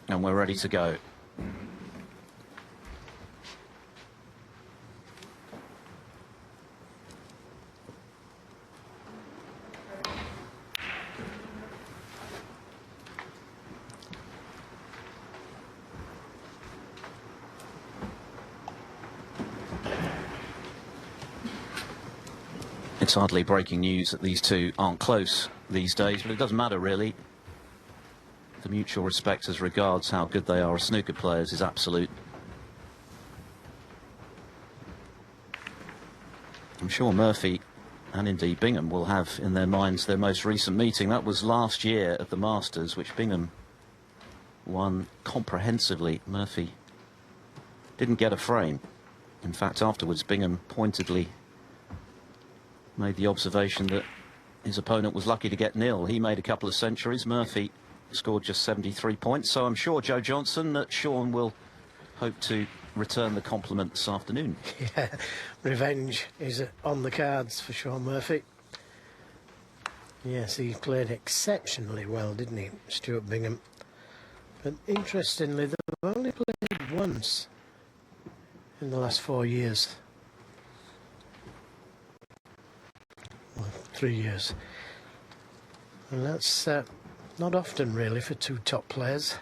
And we're ready to go. It's hardly breaking news that these two aren't close these days, but it doesn't matter really. The mutual respect as regards how good they are as snooker players is absolute. I'm sure Murphy and indeed Bingham will have in their minds their most recent meeting. That was last year at the Masters, which Bingham won comprehensively. Murphy didn't get a frame. In fact, afterwards Bingham pointedly made the observation that his opponent was lucky to get nil. He made a couple of centuries. Murphy scored just 73 points. So I'm sure, Joe Johnson, that Shaun will hope to return the compliment this afternoon. Yeah, revenge is on the cards for Shaun Murphy. Yes, he played exceptionally well, didn't he, Stuart Bingham? But interestingly, they've only played once in the last 4 years. 3 years, and that's not often really for two top players.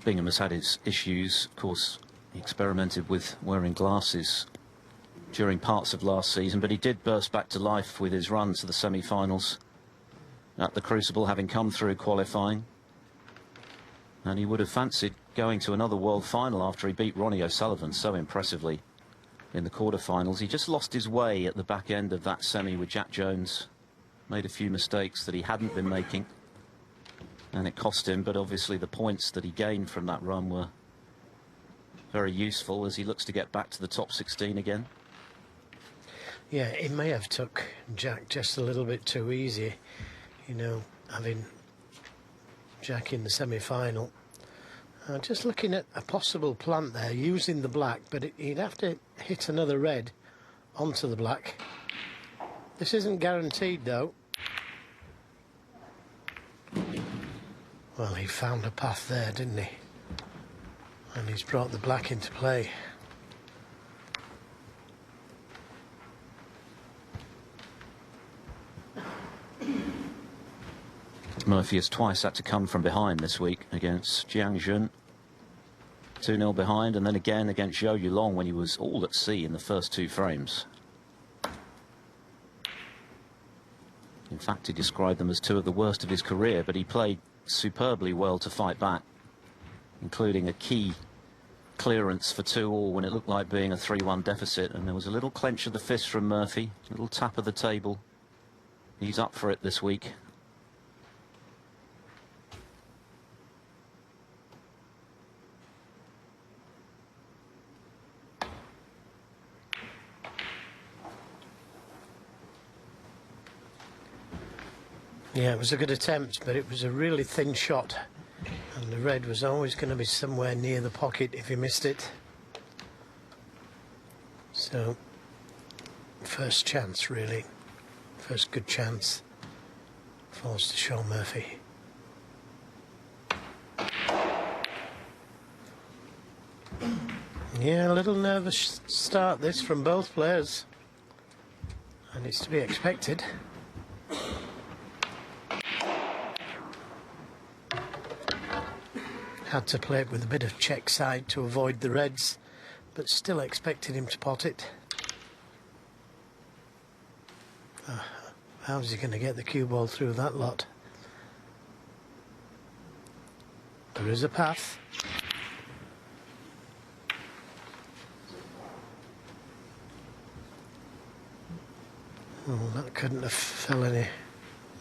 Bingham has had his issues. Of course, he experimented with wearing glasses during parts of last season, but he did burst back to life with his run to the semi-finals at the Crucible, having come through qualifying, and he would have fancied going to another world final after he beat Ronnie O'Sullivan so impressively in the quarterfinals. He just lost his way at the back end of that semi with Jack Jones, made a few mistakes that he hadn't been making, and it cost him. But obviously the points that he gained from that run were very useful as he looks to get back to the top 16 again. Yeah, it may have took Jack just a little bit too easy, you know, having Jack in the semi-final. Just looking at a possible plant there, using the black, but he'd have to hit another red onto the black. This isn't guaranteed, though. Well, he found a path there, didn't he? And he's brought the black into play. Murphy has twice had to come from behind this week against Jiang Jun. 2-0 behind, and then again against Zhou Yulong when he was all at sea in the first two frames. In fact, he described them as two of the worst of his career, but he played superbly well to fight back, including a key clearance for 2-all when it looked like being a 3-1 deficit, and there was a little clench of the fist from Murphy, a little tap of the table. He's up for it this week. Yeah, it was a good attempt, but it was a really thin shot, and the red was always going to be somewhere near the pocket if he missed it. So, first chance really, first good chance falls to Shaun Murphy. Yeah, a little nervous start this from both players, and it's to be expected. Had to play it with a bit of check side to avoid the reds, but still expected him to pot it. How's he going to get the cue ball through that lot? There is a path. Oh, that couldn't have fell any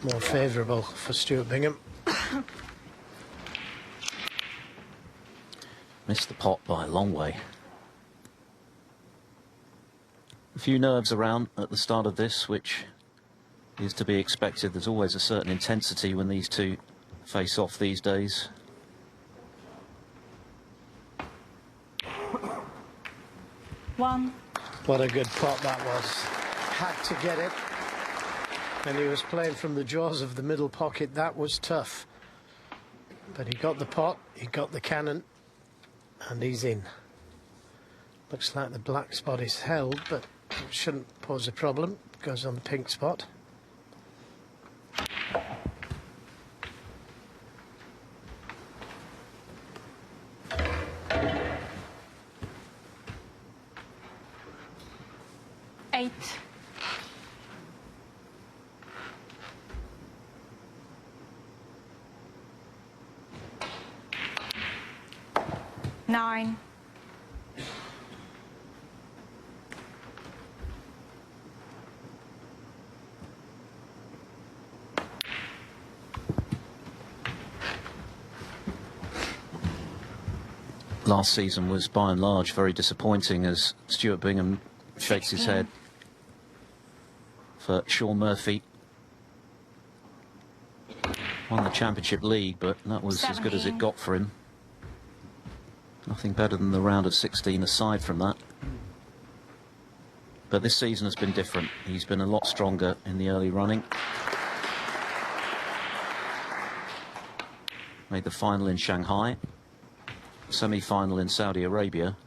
more favourable for Stuart Bingham. Missed the pot by a long way. A few nerves around at the start of this, which is to be expected. There's always a certain intensity when these two face off these days. One. What a good pot that was. Had to get it. And he was playing from the jaws of the middle pocket. That was tough. But he got the pot, he got the cannon, and he's in. Looks like the black spot is held, but it shouldn't pose a problem. Goes on the pink spot. Eight. 9. 'Last season was by and large very disappointing as Stuart Bingham shakes his head for Shaun Murphy. Won the Championship League, but that was as good as it got for him. Nothing better than the round of 16 aside from that. But this season has been different. He's been a lot stronger in the early running. Made the final in Shanghai. Semi-final in Saudi Arabia,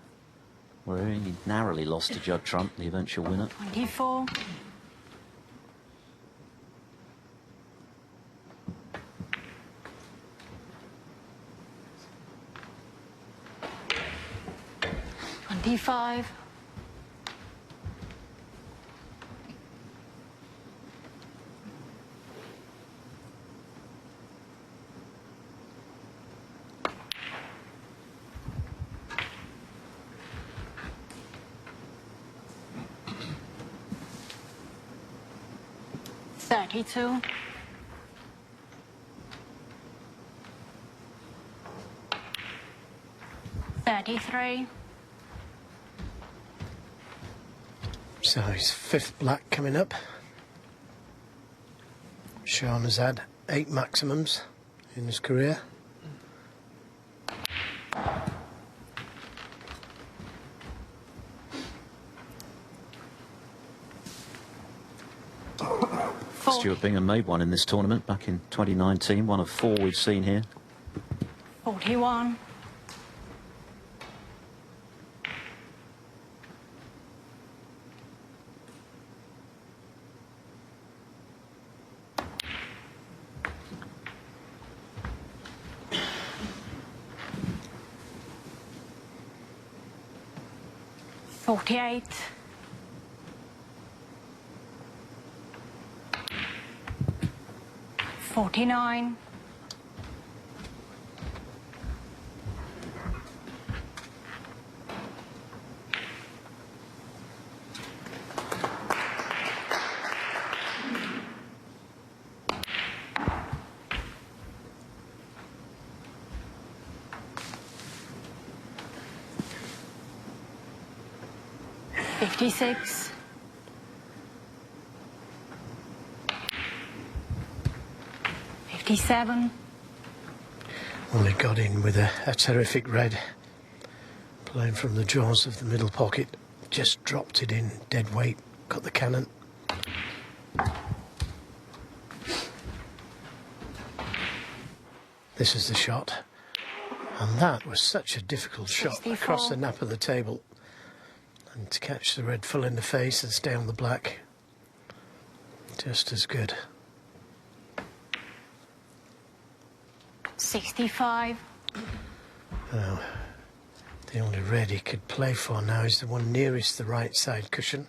where he narrowly lost to Judd Trump, the eventual winner. 24. 25. 32. 33. So his 5th black coming up. Shaun has had 8 maximums in his career. Stuart Bingham made one in this tournament back in 2019, one of 4 we've seen here. 41. 48. 49. 56. 57. Well, he got in with a terrific red. Playing from the jaws of the middle pocket. Just dropped it in dead weight. Got the cannon. This is the shot. And that was such a difficult shot 64. Across the nap of the table. And to catch the red full in the face and stay on the black. Just as good. 65. Now, the only red he could play for now is the one nearest the right side cushion.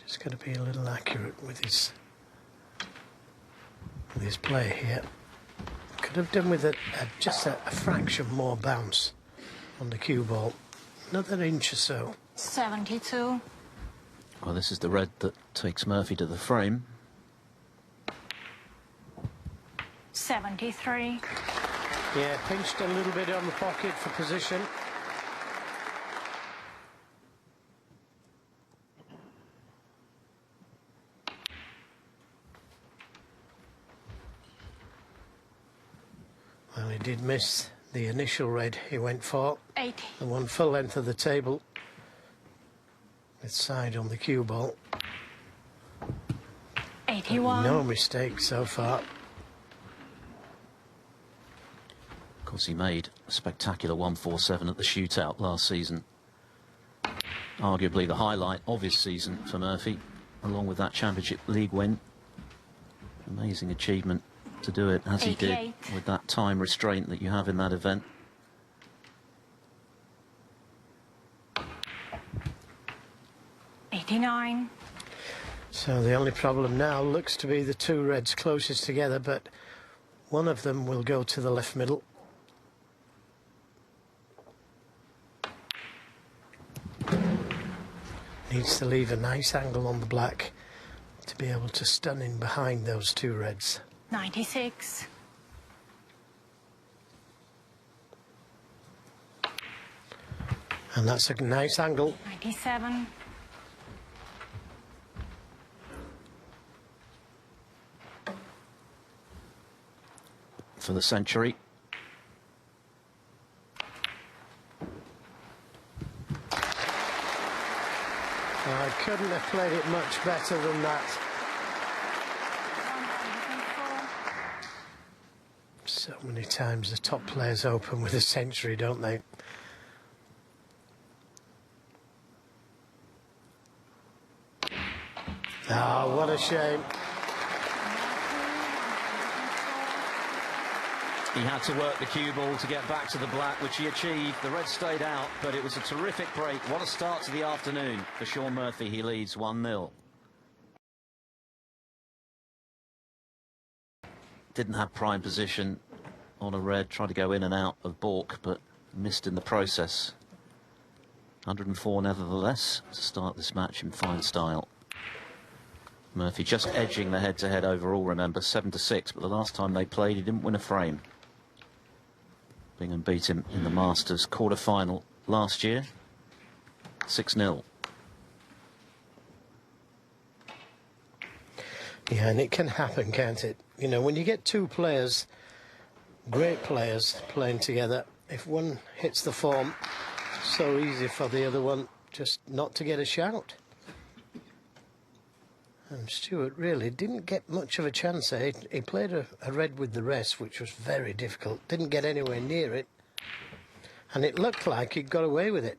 Just got to be a little accurate with his play here. Could have done with just a fraction more bounce on the cue ball. Another inch or so. 72. Well, this is the red that takes Murphy to the frame. 73. Yeah, pinched a little bit on the pocket for position. Well, he did miss the initial red he went for. 80. The one full length of the table. With side on the cue ball. 81. No mistake so far. Of course, he made a spectacular 147 at the shootout last season. Arguably the highlight of his season for Murphy, along with that Championship League win. Amazing achievement to do it as he did 88. with that time restraint that you have in that event. '89. So the only problem now looks to be the two reds closest together, but one of them will go to the left middle. Needs to leave a nice angle on the black to be able to stun in behind those two reds. 96. And that's a nice angle. 97. For the century. I couldn't have played it much better than that. 104. So many times the top players open with a century, don't they? Ah, what a shame. He had to work the cue ball to get back to the black, which he achieved. The Reds stayed out, but it was a terrific break. What a start to the afternoon for Shaun Murphy. He leads 1-0. Didn't have prime position on a red. Tried to go in and out of baulk, but missed in the process. 104 nevertheless to start this match in fine style. Murphy just edging the head-to-head overall, remember, 7-6, but the last time they played he didn't win a frame. Bingham beat him in the Masters quarter-final last year, 6-0. Yeah, and it can happen, can't it? You know, when you get two players, great players, playing together, if one hits the form, it's so easy for the other one just not to get a shout. And Stuart really didn't get much of a chance there. He played a red with the rest, which was very difficult. Didn't get anywhere near it. And it looked like he'd got away with it.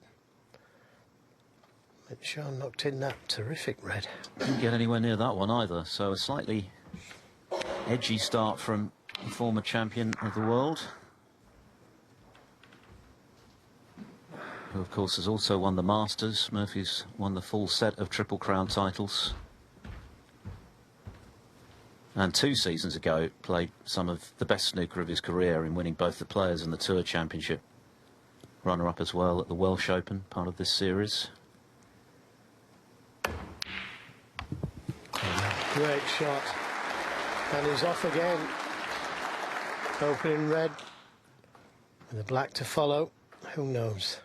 But Shaun knocked in that terrific red. Didn't get anywhere near that one either, so a slightly edgy start from the former champion of the world, who of course has also won the Masters. Murphy's won the full set of Triple Crown titles. And 2 seasons ago, played some of the best snooker of his career in winning both the Players and the Tour Championship. Runner-up as well at the Welsh Open, part of this series. Great shot. And he's off again. Opening red. With the black to follow. Who knows?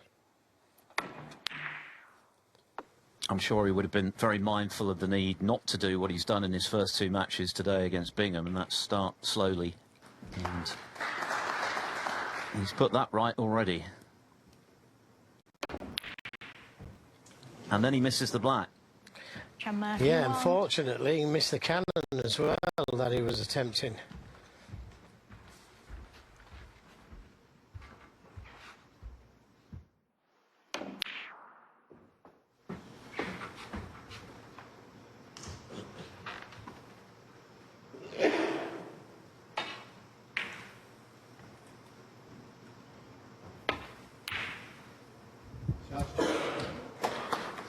I'm sure he would have been very mindful of the need not to do what he's done in his first 2 matches today against Bingham, and that's start slowly. And he's put that right already. And then he misses the black. Shaun Murphy. Yeah, won. unfortunately, he missed the cannon as well that he was attempting.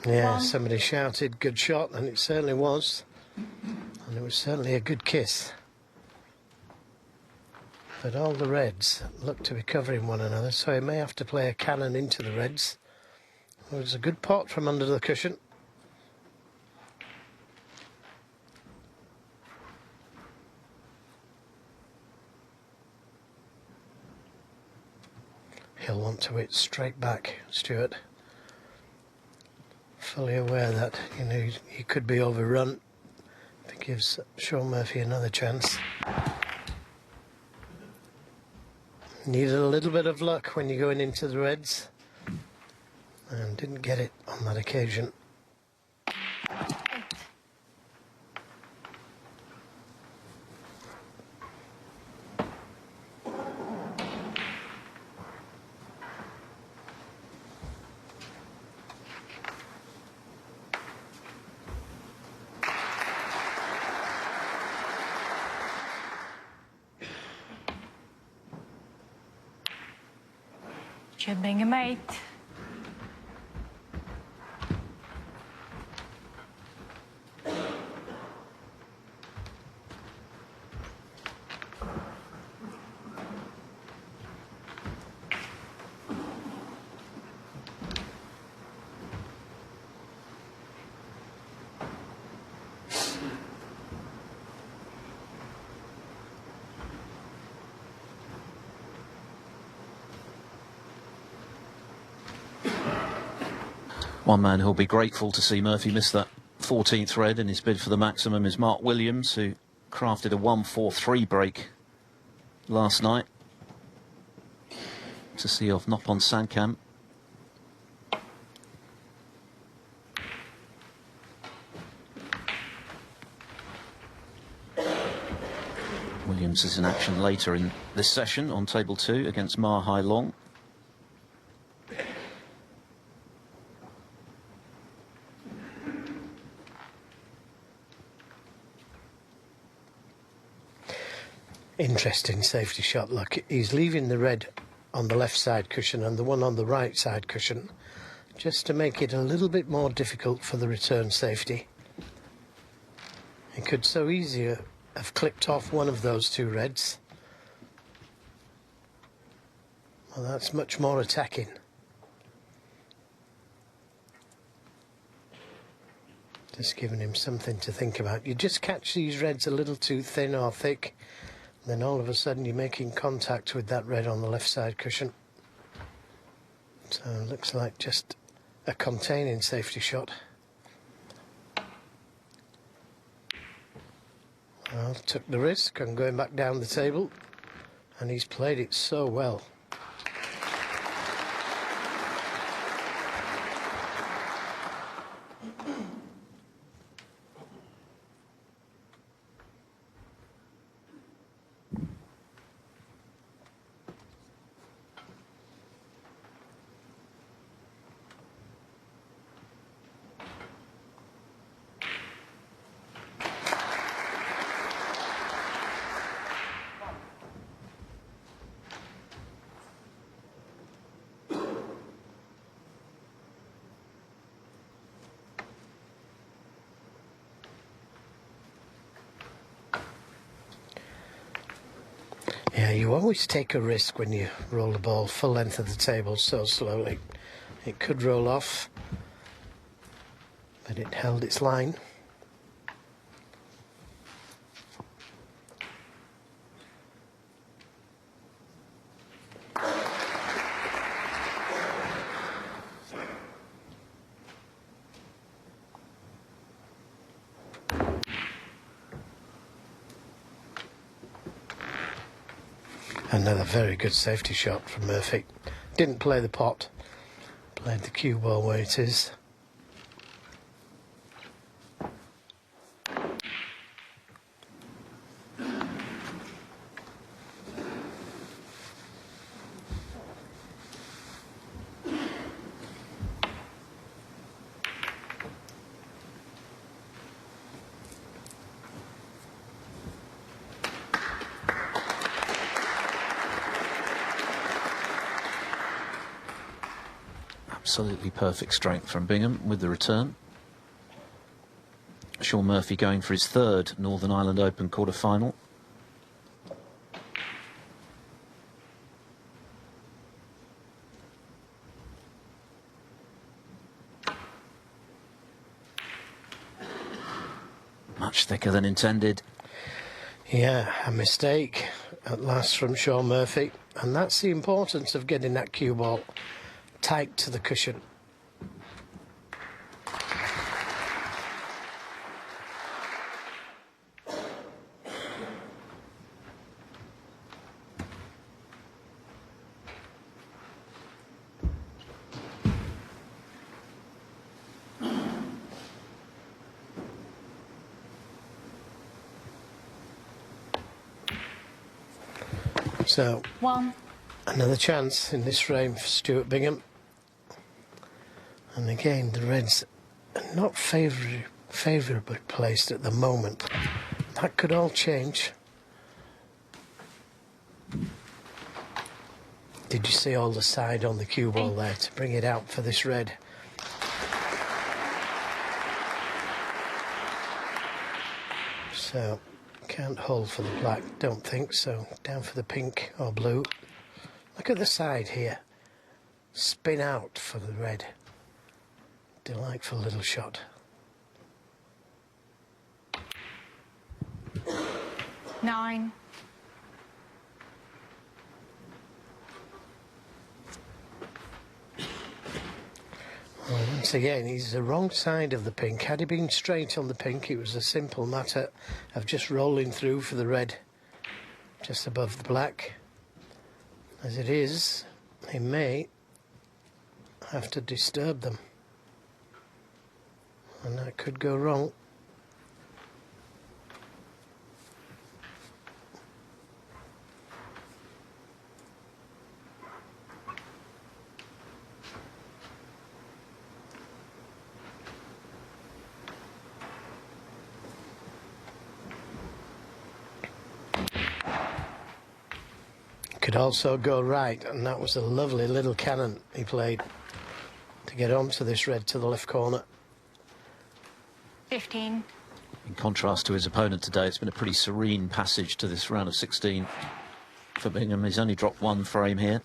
Yeah, somebody shouted, good shot, and it certainly was. And it was certainly a good kiss. But all the reds look to be covering one another, so he may have to play a cannon into the reds. It was a good pot from under the cushion. He'll want to hit straight back, Stuart. Fully aware that, you know, he could be overrun if he gives Shaun Murphy another chance. Needed a little bit of luck when you're going into the reds, and didn't get it on that occasion. Should Bingham 8. One man who'll be grateful to see Murphy miss that 14th red in his bid for the maximum is Mark Williams, who crafted a 1-4-3 break last night to see off Noppon Sankam. Williams is in action later in this session on table 2 against Ma Hai Long. Interesting safety shot. Look, he's leaving the red on the left side cushion and the one on the right side cushion just to make it a little bit more difficult for the return safety. He could so easily have clipped off one of those two reds. Well, that's much more attacking. Just giving him something to think about. You just catch these reds a little too thin or thick, then all of a sudden you're making contact with that red on the left side cushion. So it looks like just a containing safety shot. Well, took the risk on going back down the table, and he's played it so well. Yeah, you always take a risk when you roll the ball full length of the table so slowly. It could roll off, but it held its line. Another very good safety shot from Murphy. Didn't play the pot, played the cue ball where it is. Absolutely perfect strength from Bingham with the return. Shaun Murphy going for his third Northern Ireland Open quarter-final. Much thicker than intended. Yeah, a mistake at last from Shaun Murphy, and that's the importance of getting that cue ball tight to the cushion. So, another chance in this frame for Stuart Bingham. And again, the reds are not favourably placed at the moment. That could all change. Did you see all the side on the cue ball there to bring it out for this red? So, can't hold for the black, don't think so. Down for the pink or blue. Look at the side here. Spin out for the red. Delightful little shot. 9. Well, once again, he's the wrong side of the pink. Had he been straight on the pink, it was a simple matter of just rolling through for the red just above the black. As it is, he may have to disturb them. And that could go wrong. Could also go right, and that was a lovely little cannon he played to get onto this red to the left corner. 15. In contrast to his opponent today, it's been a pretty serene passage to this round of 16 for Bingham. He's only dropped one frame here.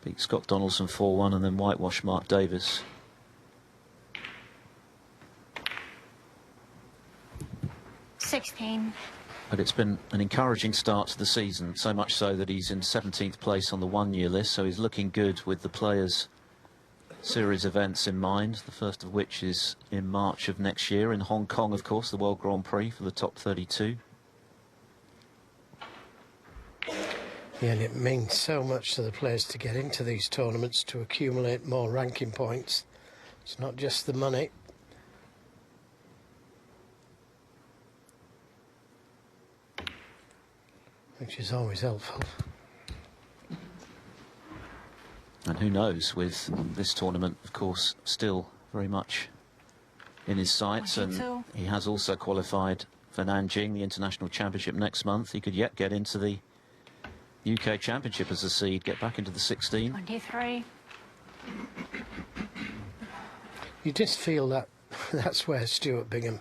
Beat Scott Donaldson 4-1 and then whitewash Mark Davis. $16. But it's been an encouraging start to the season, so much so that he's in 17th place on the one-year list, so he's looking good with the Players' Series events in mind, the first of which is in March of next year in Hong Kong, of course, the World Grand Prix for the top 32. Yeah, and it means so much to the players to get into these tournaments to accumulate more ranking points. It's not just the money. Which is always helpful. And who knows, with this tournament, of course, still very much in his sights, and he has also qualified for Nanjing, the International Championship next month. He could yet get into the UK Championship as a seed, get back into the 16. 23. You just feel that that's where Stuart Bingham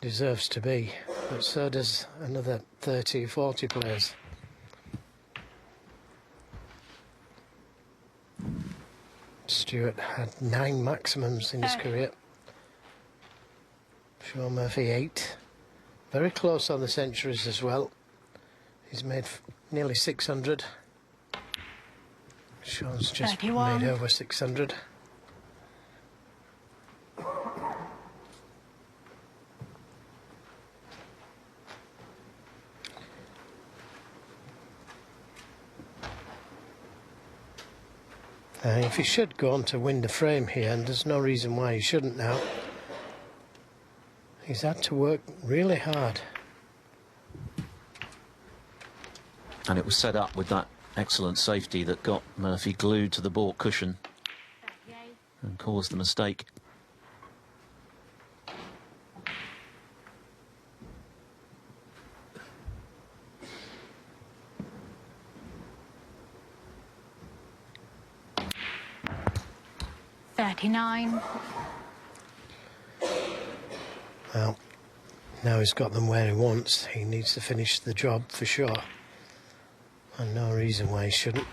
deserves to be, but so does another 30, 40 players. Stuart had 9 maximums in his career. Shaun Murphy 8. Very close on the centuries as well. He's made nearly 600. Shaun's just 31. made over 600. If he should go on to win the frame here, and there's no reason why he shouldn't now, he's had to work really hard. And it was set up with that excellent safety that got Murphy glued to the baulk cushion and caused the mistake. $39. Well, now he's got them where he wants. He needs to finish the job for sure. And no reason why he shouldn't.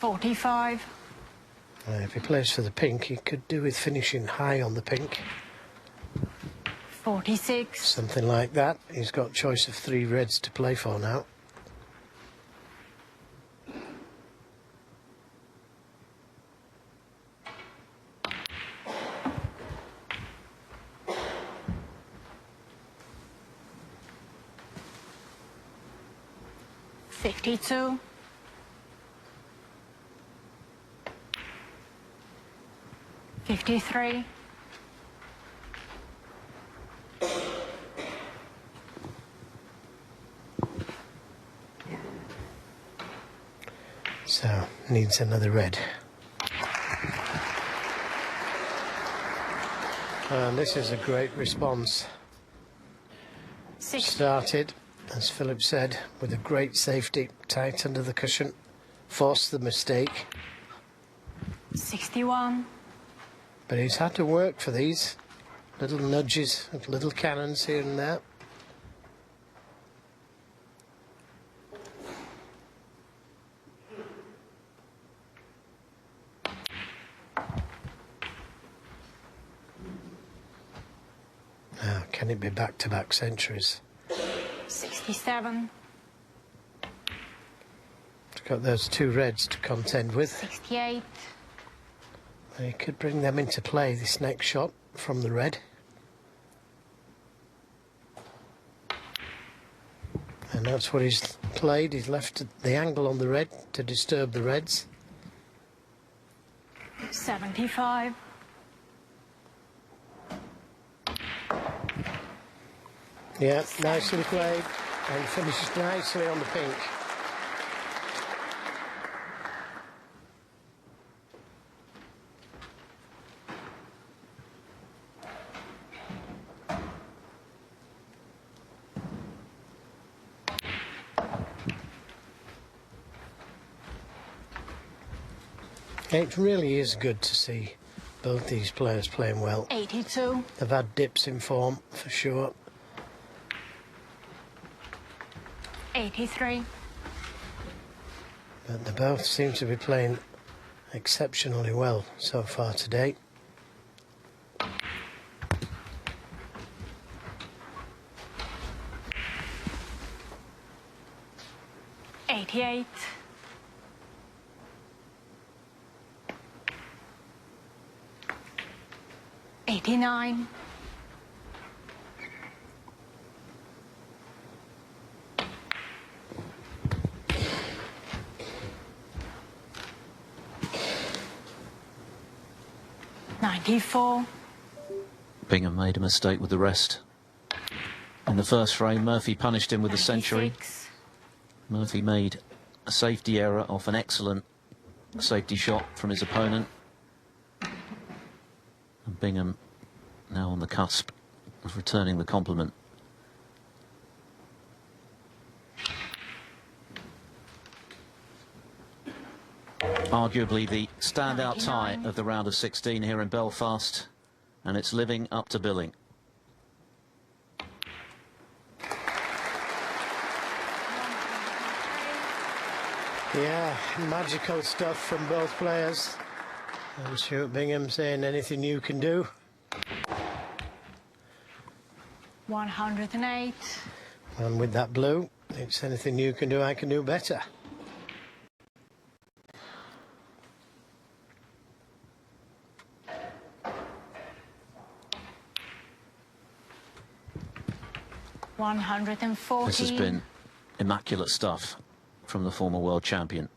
$45. If he plays for the pink, he could do with finishing high on the pink. 46. Something like that. He's got choice of 3 reds to play for now. $52. $53. So, needs another red. And this is a great response. Started, as Philip said, with a great safety tight under the cushion. Forced the mistake. 61. But he's had to work for these little nudges, little cannons here and there. Now, can it be back-to-back centuries? 67. He's got those two reds to contend with. 68. He could bring them into play, this next shot from the red. And that's what he's played. He's left the angle on the red to disturb the reds. 75. Yeah, nicely played, and finishes nicely on the pink. It really is good to see both these players playing well. 82. They've had dips in form, for sure. 83. But they both seem to be playing exceptionally well so far today. '88. 89. 94. Bingham made a mistake with the rest. In the first frame, Murphy punished him with a century. 96. Murphy made a safety error off an excellent safety shot from his opponent. And Bingham now on the cusp of returning the compliment. Arguably the standout tie 99. of the round of 16 here in Belfast, and it's living up to billing. Yeah, magical stuff from both players. And Stuart Bingham saying anything you can do. 108. And with that blue, it's anything you can do, I can do better. This has been immaculate stuff from the former world champion.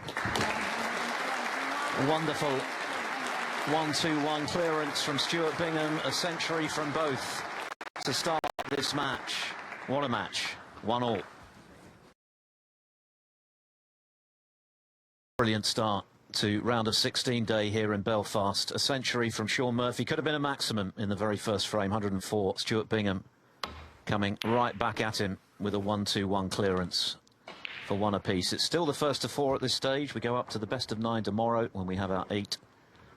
A wonderful 1-2-1 clearance from Stuart Bingham, a century from both to start this match. What a match, 1-1. Brilliant start to round of 16 day here in Belfast. A century from Shaun Murphy. Could have been a maximum in the very first frame, 104. Stuart Bingham coming right back at him with a 1-2-1 clearance for one apiece. It's still the first of four at this stage. We go up to the best of 9 tomorrow when we have our 8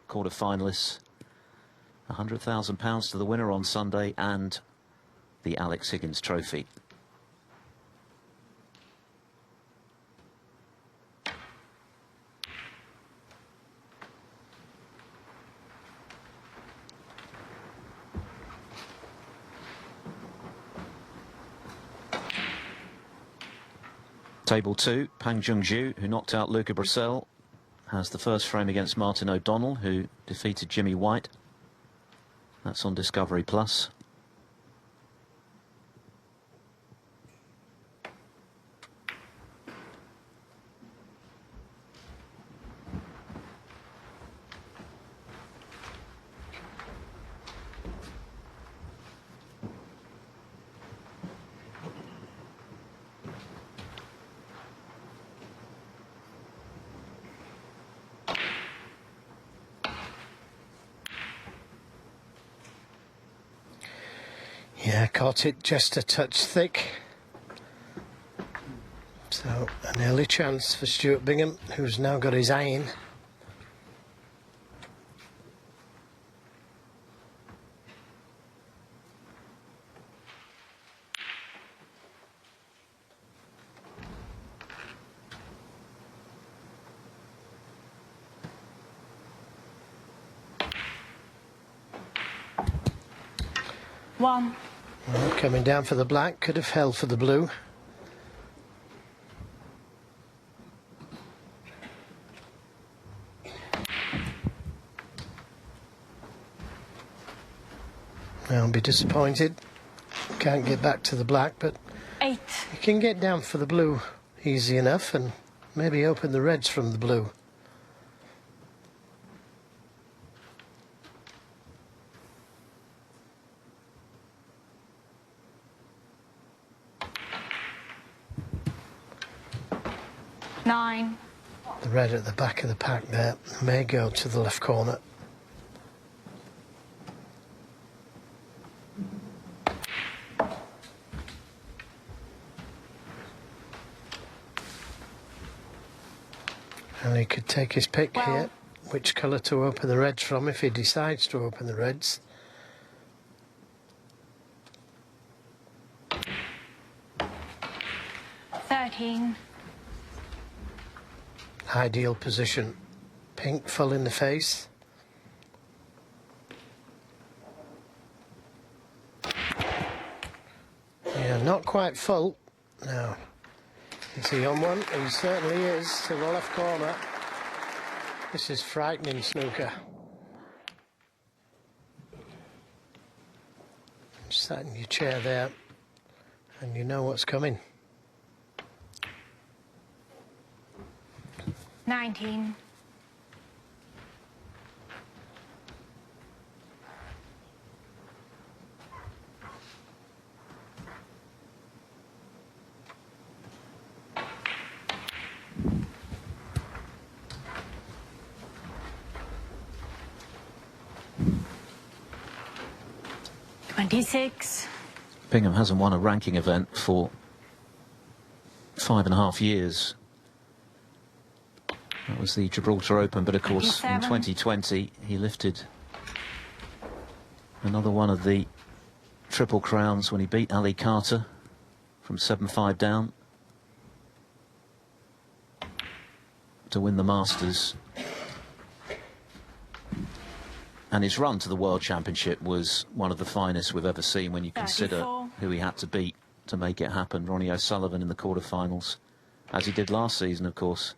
quarter-finalists. £100,000 to the winner on Sunday and the Alex Higgins Trophy. Table 2, Pang Jung-ju, who knocked out Luca Brissell, has the first frame against Martin O'Donnell, who defeated Jimmy White. That's on Discovery Plus. Yeah, caught it just a touch thick. So an early chance for Stuart Bingham, who's now got his iron. One. Well, coming down for the black, could have held for the blue. I'll be disappointed. Can't get back to the black, but 8. you can get down for the blue easy enough and maybe open the reds from the blue. Nine. The red at the back of the pack there may go to the left corner. And he could take his pick here, which colour to open the reds from if he decides to open the reds. Ideal position. Pink full in the face. Yeah, not quite full. No. Is he on one? He certainly is, to the left corner. This is frightening snooker. Sat in your chair there, and you know what's coming. 19. $26. Bingham hasn't won a ranking event for 5.5 years. That was the Gibraltar Open, but of course 27. in 2020 he lifted another one of the Triple Crowns when he beat Ali Carter from 7-5 down to win the Masters. And his run to the World Championship was one of the finest we've ever seen when you consider 34. who he had to beat to make it happen. Ronnie O'Sullivan in the quarterfinals, as he did last season, of course.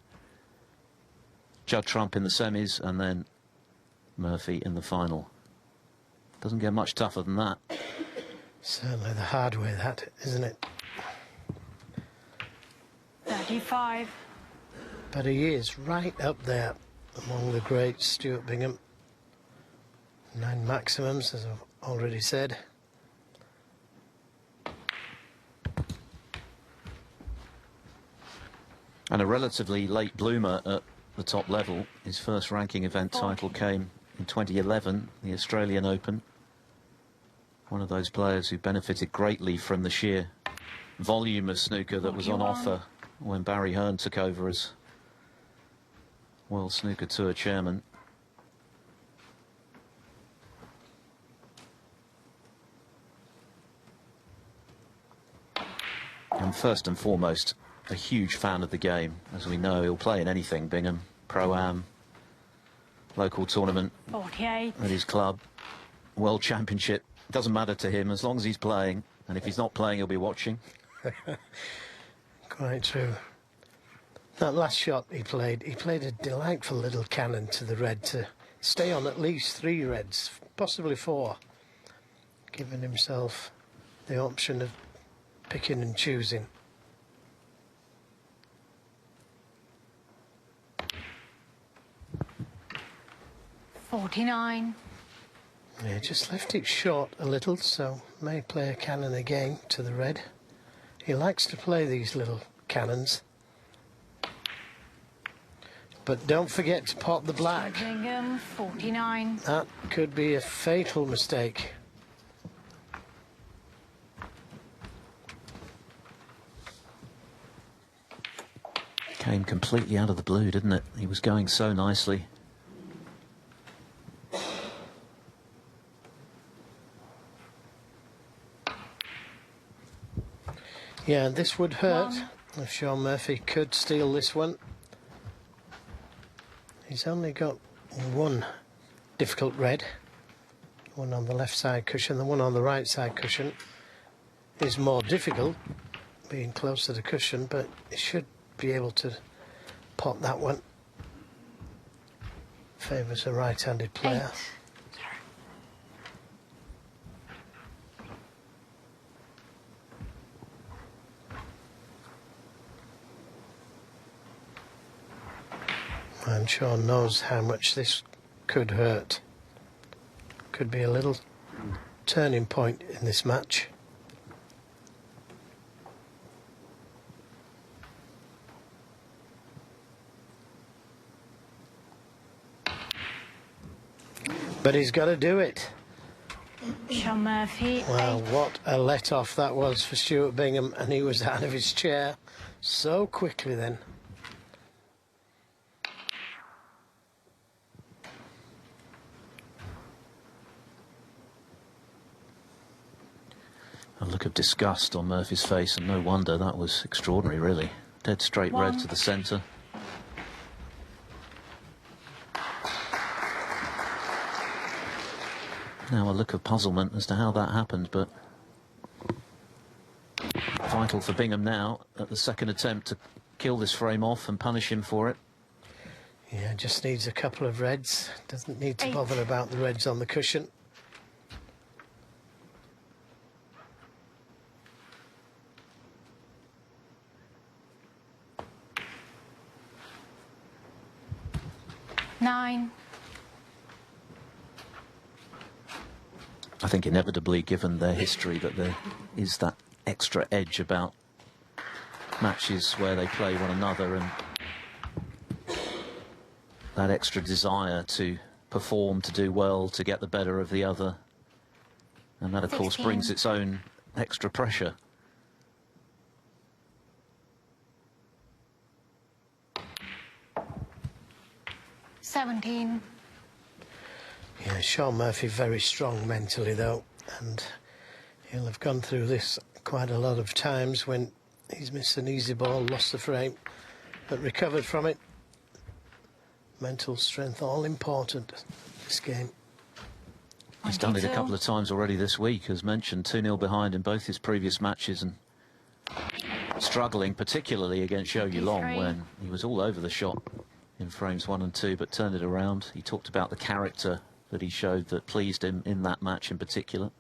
Judd Trump in the semis, and then Murphy in the final. Doesn't get much tougher than that. Certainly the hard way, that, isn't it? 35. But he is right up there among the greats, Stuart Bingham. 9 maximums, as I've already said. And a relatively late bloomer at the top level. His first ranking event title came in 2011, the Australian Open. One of those players who benefited greatly from the sheer volume of snooker that was on offer when Barry Hearn took over as World Snooker Tour chairman. And first and foremost, a huge fan of the game. As we know, he'll play in anything, Bingham. Pro-Am, local tournament 48. at his club, World Championship. Doesn't matter to him as long as he's playing. And if he's not playing, he'll be watching. Quite true. That last shot he played a delightful little cannon to the red to stay on at least 3 reds, possibly 4, giving himself the option of picking and choosing. $49. Yeah, just left it short a little, so may play a cannon again to the red. He likes to play these little cannons. But don't forget to pot the black. Bingham, 49. That could be a fatal mistake. came completely out of the blue, didn't it? He was going so nicely. Yeah, this would hurt if Shaun Murphy could steal this one. He's only got one difficult red, one on the left side cushion. The one on the right side cushion is more difficult, being close to the cushion, but he should be able to pot that one. Favours a right-handed player. 8. And Shaun knows how much this could hurt. Could be a little turning point in this match. But he's got to do it. Shaun Murphy. Wow, 8. what a let-off that was for Stuart Bingham, and he was out of his chair so quickly then. A look of disgust on Murphy's face, and no wonder. That was extraordinary, really. Dead straight red 1. to the centre. Now a look of puzzlement as to how that happened, but vital for Bingham now at the second attempt to kill this frame off and punish him for it. Yeah, just needs a couple of reds. Doesn't need to 8. bother about the reds on the cushion. Nine. I think inevitably, given their history, that there is that extra edge about matches where they play one another, and that extra desire to perform, to do well, to get the better of the other. And that, of course, 16. brings its own extra pressure. Seventeen. Yeah, Shaun Murphy very strong mentally though, and he'll have gone through this quite a lot of times when he's missed an easy ball, lost the frame, but recovered from it. Mental strength, all important this game. He's done it a 22. couple of times already this week, as mentioned, 2-0 behind in both his previous matches, and struggling particularly against Zhou Yulong 23. when he was all over the shot in frames 1 and 2, but turned it around. He talked about the character that he showed that pleased him in that match in particular.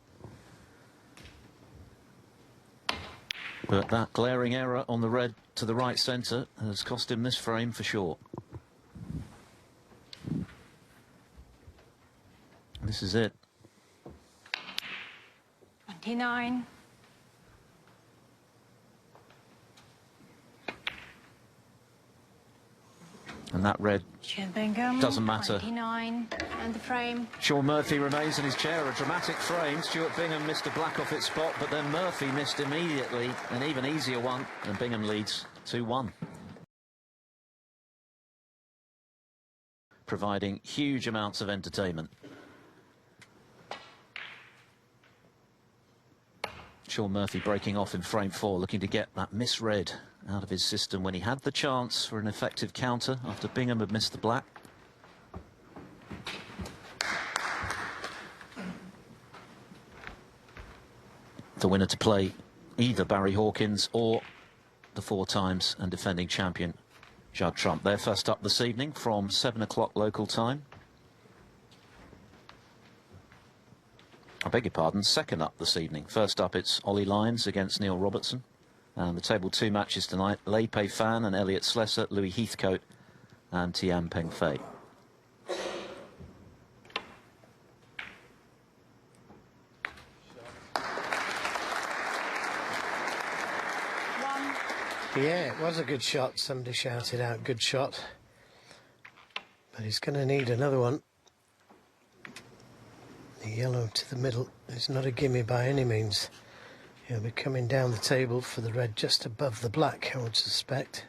But that glaring error on the red to the right centre has cost him this frame for sure. This is it. 29. And that red Bingham. doesn't matter. 29. And the frame. Shaun Murphy remains in his chair. A dramatic frame. Stuart Bingham missed a black off its spot, but then Murphy missed immediately an even easier one, and Bingham leads 2-1. Providing huge amounts of entertainment. Shaun Murphy breaking off in frame 4, looking to get that misread out of his system when he had the chance for an effective counter after Bingham had missed the black. The winner to play either Barry Hawkins or the 4 times and defending champion Judd Trump. They're first up this evening from 7 o'clock local time. I beg your pardon, second up this evening. First up, it's Ollie Lyons against Neil Robertson. And the table 2 matches tonight, Lei Pei Fan and Elliot Slesser, Louis Heathcote and Tian Peng Fei. Yeah, it was a good shot. Somebody shouted out, good shot. But he's going to need another one. The yellow to the middle is not a gimme by any means. He'll be coming down the table for the red just above the black, I would suspect.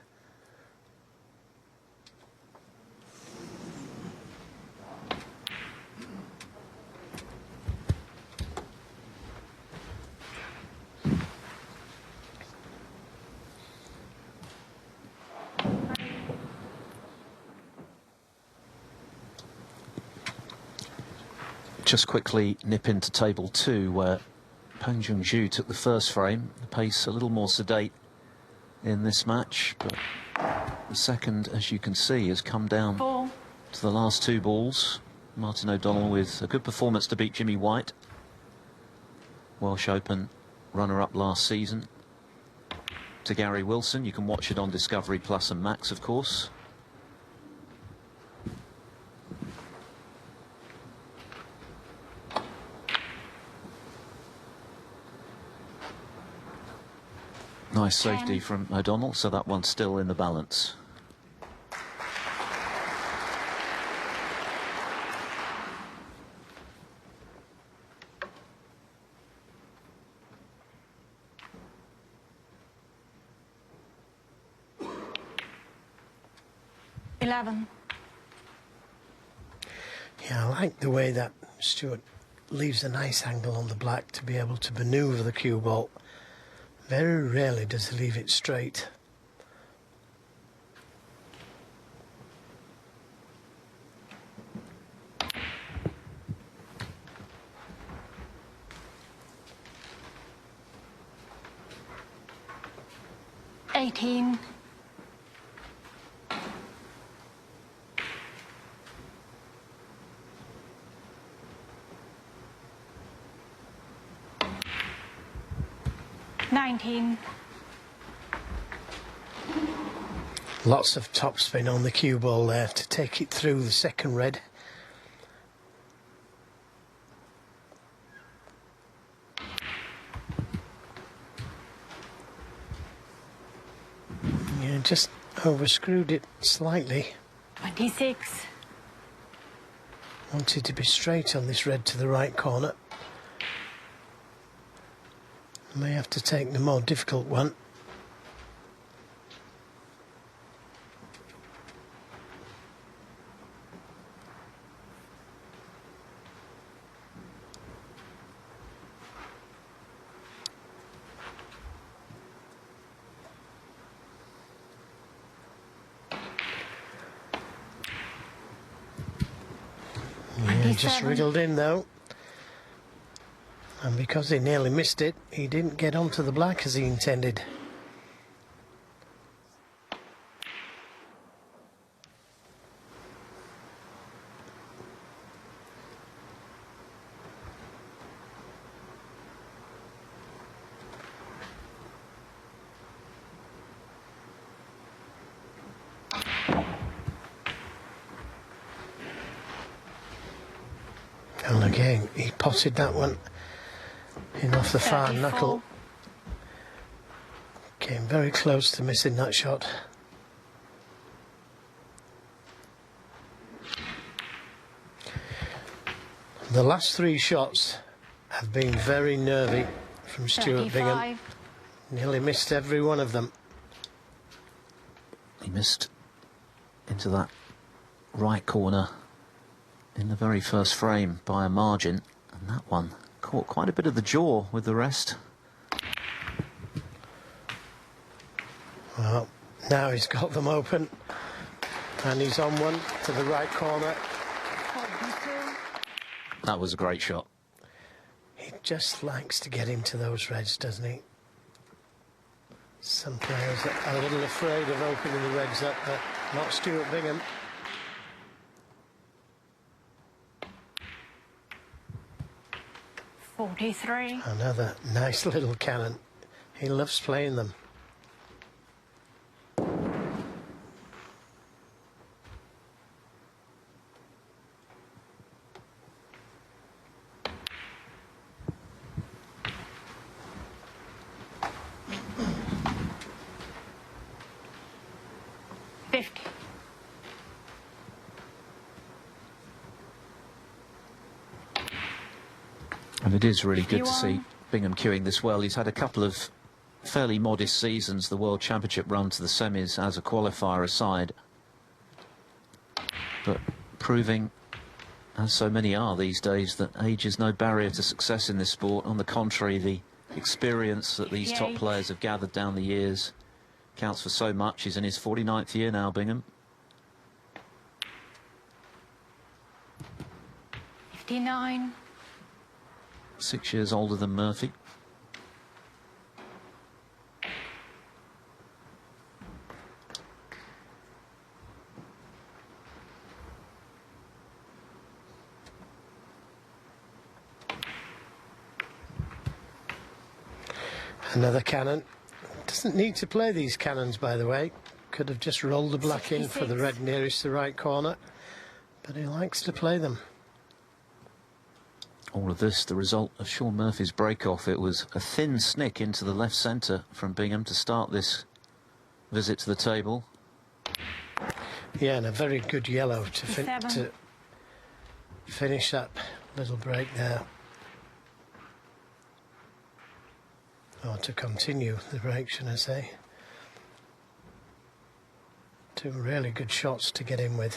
just quickly nip into table 2, where Peng Junju took the first frame. The pace a little more sedate in this match, but the second, as you can see, has come down 4. to the last 2 balls. Martin O'Donnell with a good performance to beat Jimmy White, Welsh Open runner-up last season, to Gary Wilson. You can watch it on Discovery Plus and Max, of course. Nice safety from O'Donnell, so that one's still in the balance. Yeah, I like the way that Stuart leaves a nice angle on the black to be able to manoeuvre the cue ball. Very rarely does he leave it straight. Eighteen. Lots of topspin on the cue ball there to take it through the second red. Yeah, just overscrewed it slightly. 26. Wanted to be straight on this red to the right corner. May have to take the more difficult one. Yeah, just wriggled in though. And because he nearly missed it, he didn't get onto the black as he intended. And again, he potted that one in off the far 34. knuckle. Came very close to missing that shot. The last 3 shots have been very nervy from Stuart Bingham. 35. Nearly missed every one of them. He missed into that right corner in the very first frame by a margin, and that one caught quite a bit of the jaw with the rest. Well, now he's got them open, and he's on one to the right corner. 42. That was a great shot. He just likes to get into those reds, doesn't he? Some players are a little afraid of opening the reds up, but not Stuart Bingham. $43. Another nice little cannon. He loves playing them. And it is really good to see 51. Bingham queuing this well. He's had a couple of fairly modest seasons, the World Championship run to the semis as a qualifier aside, but proving, as so many are these days, that age is no barrier to success in this sport. On the contrary, the experience that these top 58. players have gathered down the years counts for so much. He's in his 49th year now, Bingham. 89. 6 years older than Murphy. Another cannon. Doesn't need to play these cannons, by the way. Could have just rolled the black in for the red nearest the right corner, but he likes to play them. All of this, the result of Shaun Murphy's break-off. It was a thin snick into the left centre from Bingham to start this visit to the table. Yeah, and a very good yellow to finish that little break there. Or to continue the break, should I say. Two really good shots to get in with.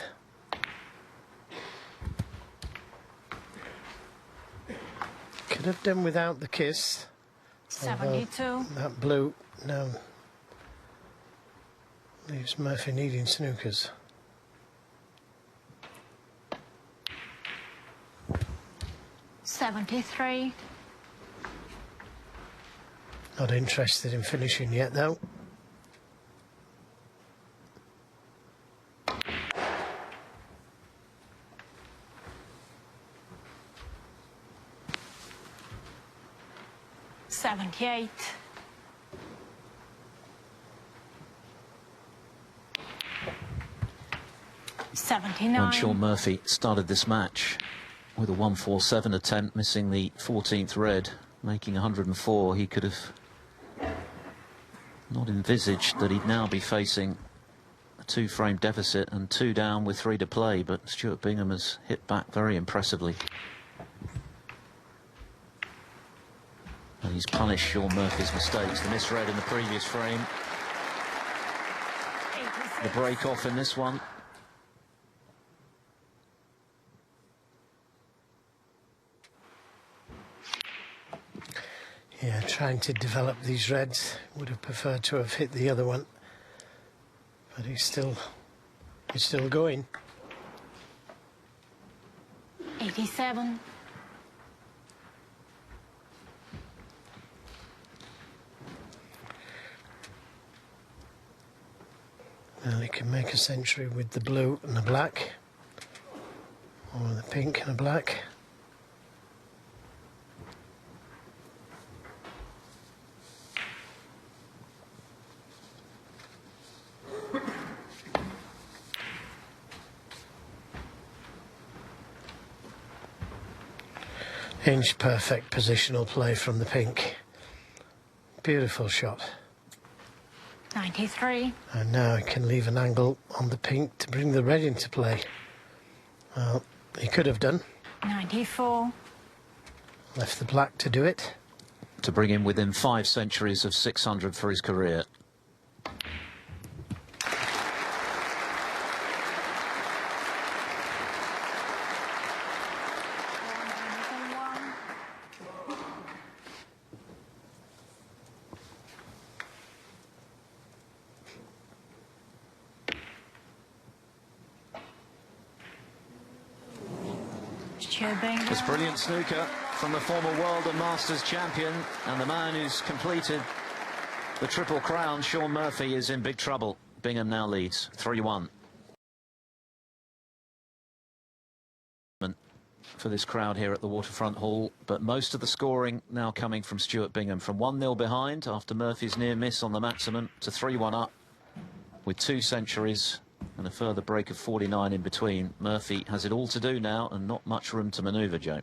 Could have done without the kiss. 72. That blue now leaves Murphy needing snookers. $73. Not interested in finishing yet, though. $78. When Shaun Murphy started this match with a 147 attempt, missing the 14th red, making 104, he could have not envisaged that he'd now be facing a 2-frame deficit and 2 down with 3 to play, but Stuart Bingham has hit back very impressively. And he's punished Shaun Murphy's mistakes. The misread in the previous frame. The break off in this one. Yeah, trying to develop these reds. Would have preferred to have hit the other one, but he's still going. 87. Well, he can make a century with the blue and the black, or the pink and the black. Inch perfect positional play from the pink. Beautiful shot. 93. And now he can leave an angle on the pink to bring the red into play. Well, he could have done. 94. Left the black to do it. To bring him within 5 centuries of 600 for his career. It's brilliant snooker from the former World and Masters champion, and the man who's completed the Triple Crown, Shaun Murphy, is in big trouble. Bingham now leads 3-1. For this crowd here at the Waterfront Hall, but most of the scoring now coming from Stuart Bingham, from 1-0 behind after Murphy's near miss on the maximum to 3-1 up with 2 centuries and a further break of 49 in between. Murphy has it all to do now and not much room to manoeuvre, Joe.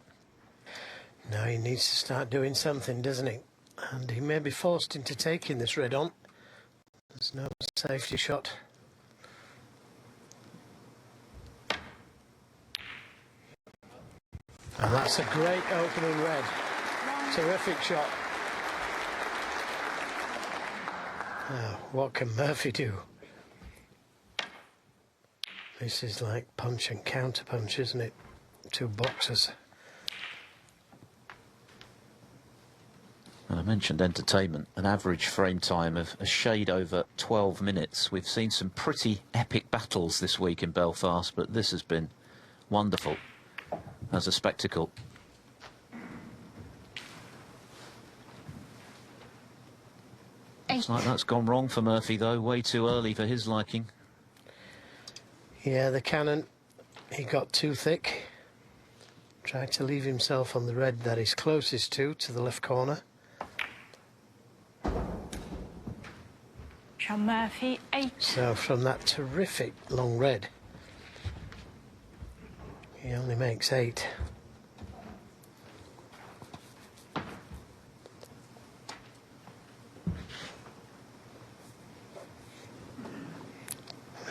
Now he needs to start doing something, doesn't he? And he may be forced into taking this red on. There's no safety shot. And that's a great opening red. Terrific shot. Now, what can Murphy do? This is like punch and counter punch, isn't it? 2 boxers. And I mentioned entertainment, an average frame time of a shade over 12 minutes. We've seen some pretty epic battles this week in Belfast, but this has been wonderful. as a spectacle. Looks like that's gone wrong for Murphy, though. Way too early for his liking. Yeah, the cannon, he got too thick. Tried to leave himself on the red that he's closest to the left corner. Shaun Murphy, 8. So from that terrific long red, he only makes 8.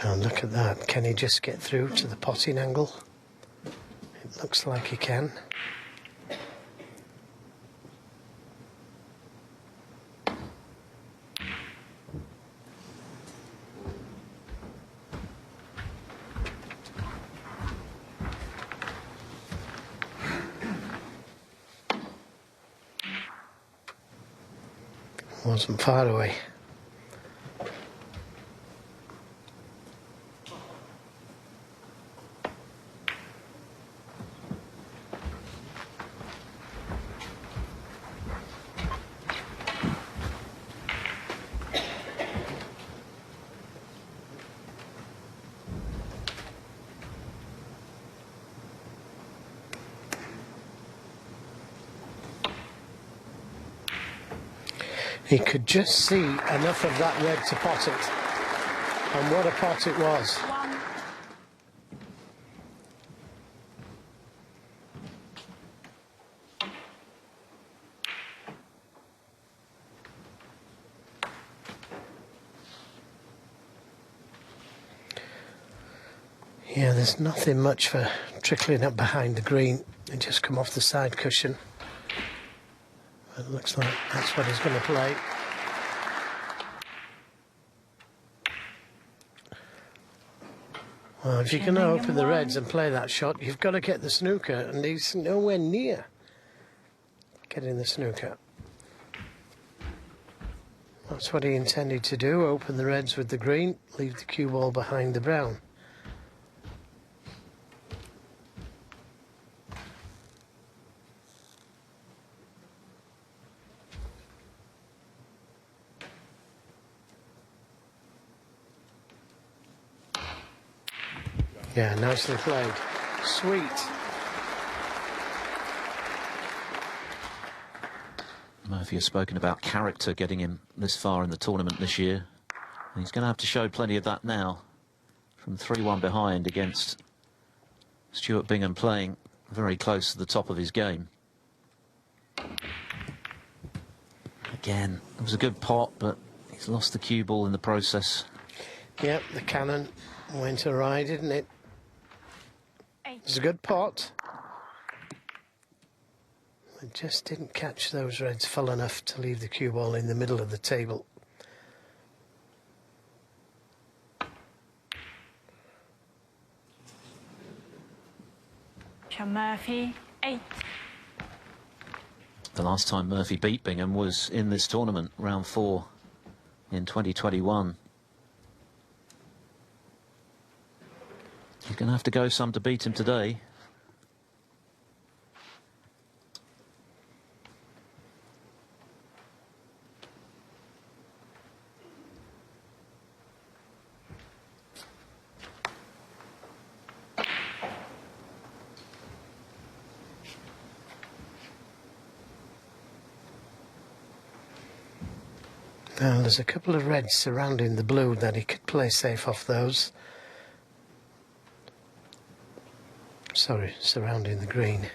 Oh, look at that. Can he just get through to the potting angle? It looks like he can. Wasn't far away. He could just see enough of that red to pot it. And what a pot it was. 1. Yeah, there's nothing much for trickling up behind the green and just come off the side cushion. It looks like that's what he's going to play. Well, if you're going to open the reds and play that shot, you've got to get the snooker, and he's nowhere near getting the snooker. That's what he intended to do, open the reds with the green, leave the cue ball behind the brown. Yeah, nicely played. Sweet. Murphy has spoken about character getting him this far in the tournament this year. And he's going to have to show plenty of that now. From 3-1 behind against Stuart Bingham, playing very close to the top of his game. Again, it was a good pot, but he's lost the cue ball in the process. Yep, the cannon went awry, didn't it? 8. It's a good pot. It just didn't catch those reds full enough to leave the cue ball in the middle of the table. Shaun Murphy, 8. The last time Murphy beat Bingham was in this tournament, round 4 in 2021. He's going to have to go some to beat him today. Now, there's a couple of reds surrounding the blue that he could play safe off those. Sorry, surrounding the green.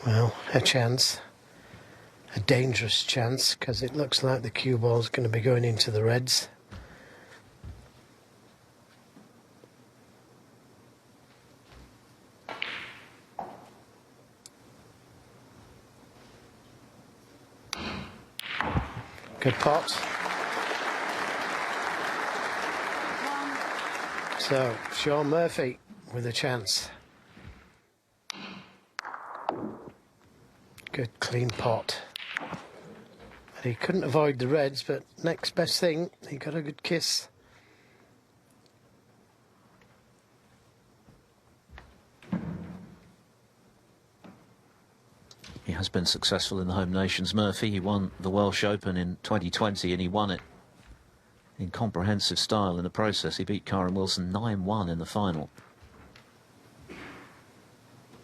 Well, a chance. A dangerous chance, because it looks like the cue ball's going to be going into the reds. Good pot. 1. So, Shaun Murphy with a chance. Good clean pot. And he couldn't avoid the reds, but next best thing, he got a good kiss. He has been successful in the home nations, Murphy. He won the Welsh Open in 2020 and he won it in comprehensive style in the process. He beat Kyron Wilson 9-1 in the final.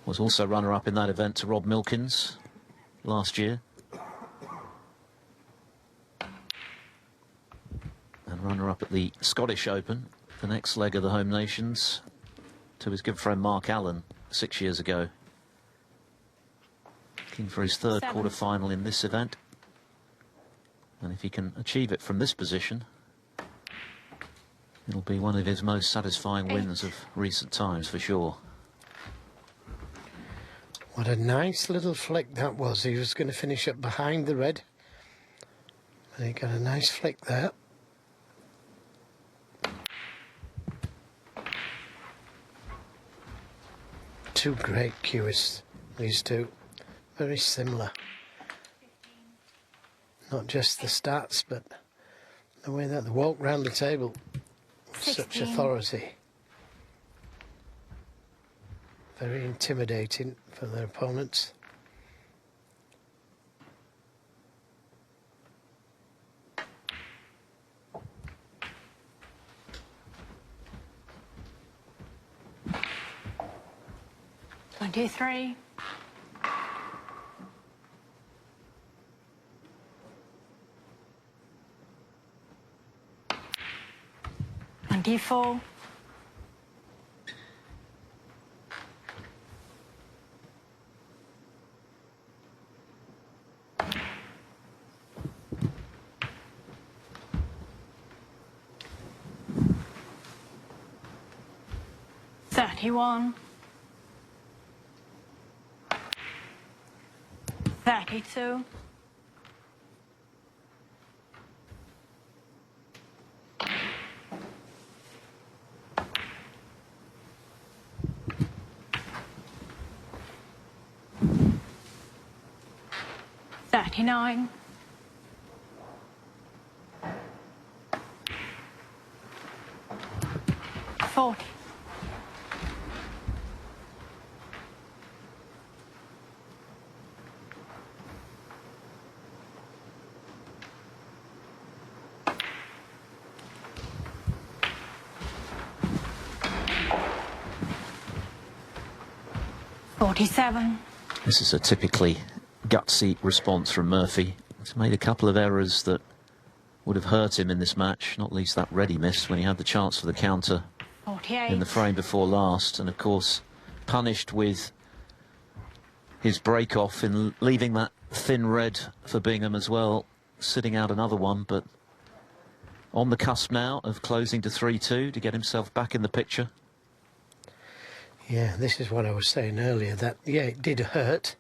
Was also runner-up in that event to Rob Milkins last year. And runner-up at the Scottish Open, the next leg of the home nations, to his good friend Mark Allen 6 years ago. Looking for his third quarter-final in this event. And if he can achieve it from this position, it'll be one of his most satisfying wins of recent times for sure. What a nice little flick that was. He was going to finish up behind the red. And he got a nice flick there. Two great cueists, these two. Very similar. Not just the stats, but the way that they walk round the table with such authority. Very intimidating for their opponents. $23. 24. 31. 32. 39. 40. 47. This is a typically gutsy response from Murphy. He's made a couple of errors that would have hurt him in this match, not least that red he missed when he had the chance for the counter 48. in the frame before last, and of course punished with his break-off in leaving that thin red for Bingham as well, sitting out another one, but on the cusp now of closing to 3-2 to get himself back in the picture. Yeah, this is what I was saying earlier, that, yeah, it did hurt,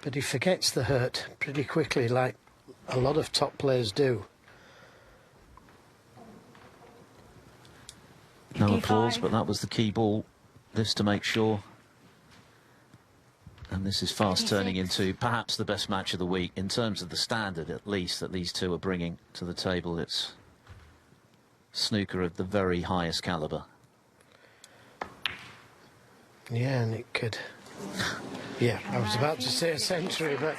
but he forgets the hurt pretty quickly, like a lot of top players do. No 55. applause, but that was the key ball, this to make sure. And this is fast turning 56. into perhaps the best match of the week, in terms of the standard, at least, that these two are bringing to the table. It's snooker of the very highest calibre. Yeah, and it could... Yeah, I was about to say a century, but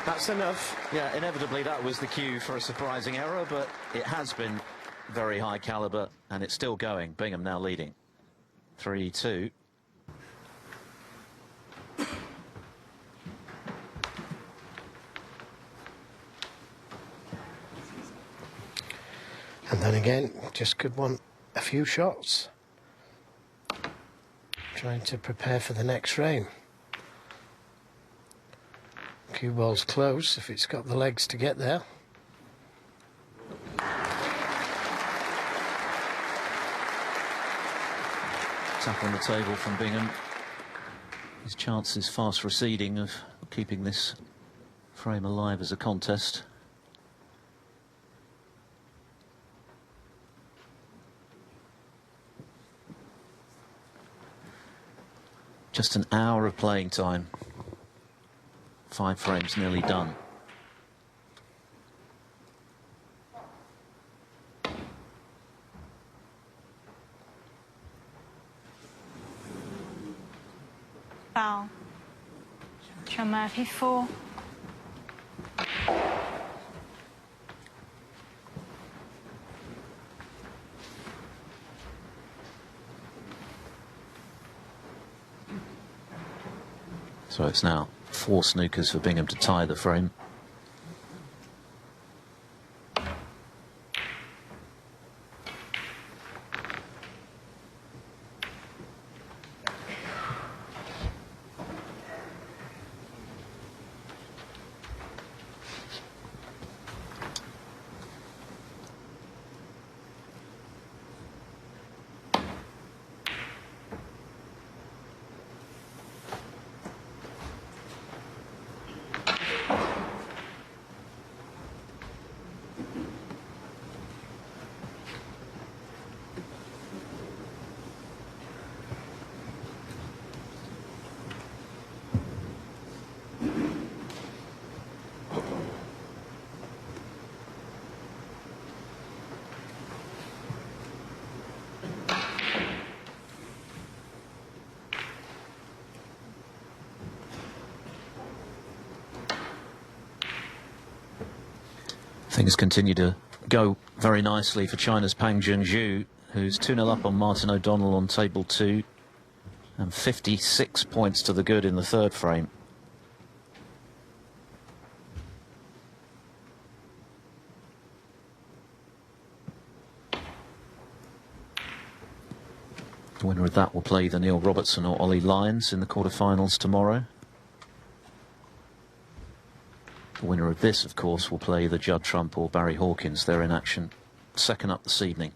that's enough. Yeah, inevitably that was the cue for a surprising error, but it has been very high calibre, and it's still going. Bingham now leading 3-2. And then again, just could want a few shots. Trying to prepare for the next frame. Cue ball's close if it's got the legs to get there. Tap on the table from Bingham. His chances fast receding of keeping this frame alive as a contest. Just an hour of playing time. 5 frames nearly done. Foul. Shaun Murphy, 4. So it's now 4 snookers for Bingham to tie the frame. Things continue to go very nicely for China's Pang Junju, who's 2-0 up on Martin O'Donnell on table 2, and 56 points to the good in the 3rd frame. The winner of that will play the Neil Robertson or Ollie Lyons in the quarterfinals tomorrow. The winner of this, of course, will play the Judd Trump or Barry Hawkins. They're in action second up this evening.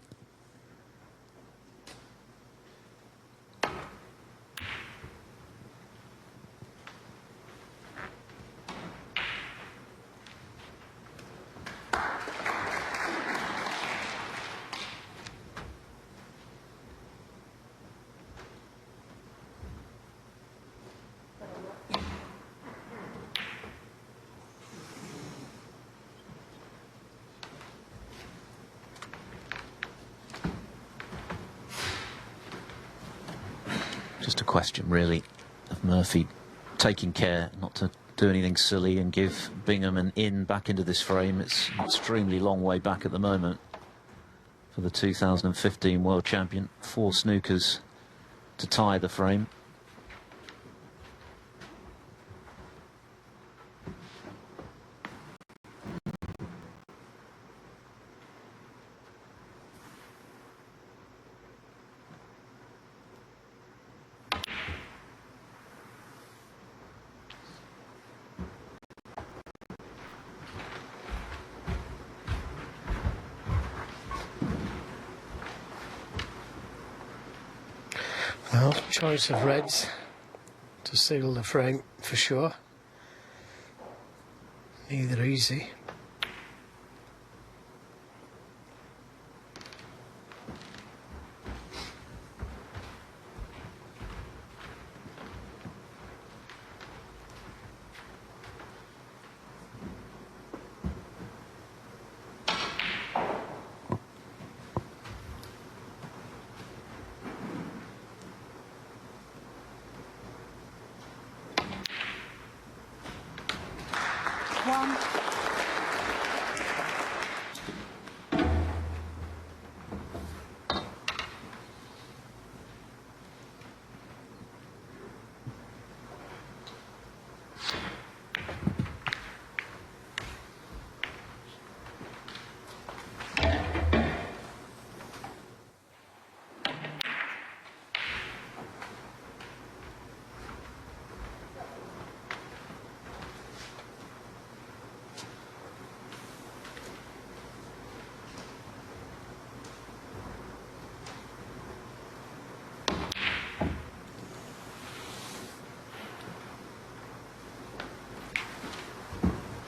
Just a question, really, of Murphy taking care not to do anything silly and give Bingham an in back into this frame. It's an extremely long way back at the moment for the 2015 world champion. 4 snookers to tie the frame. Well, choice of reds to seal the frame for sure. Neither easy. One.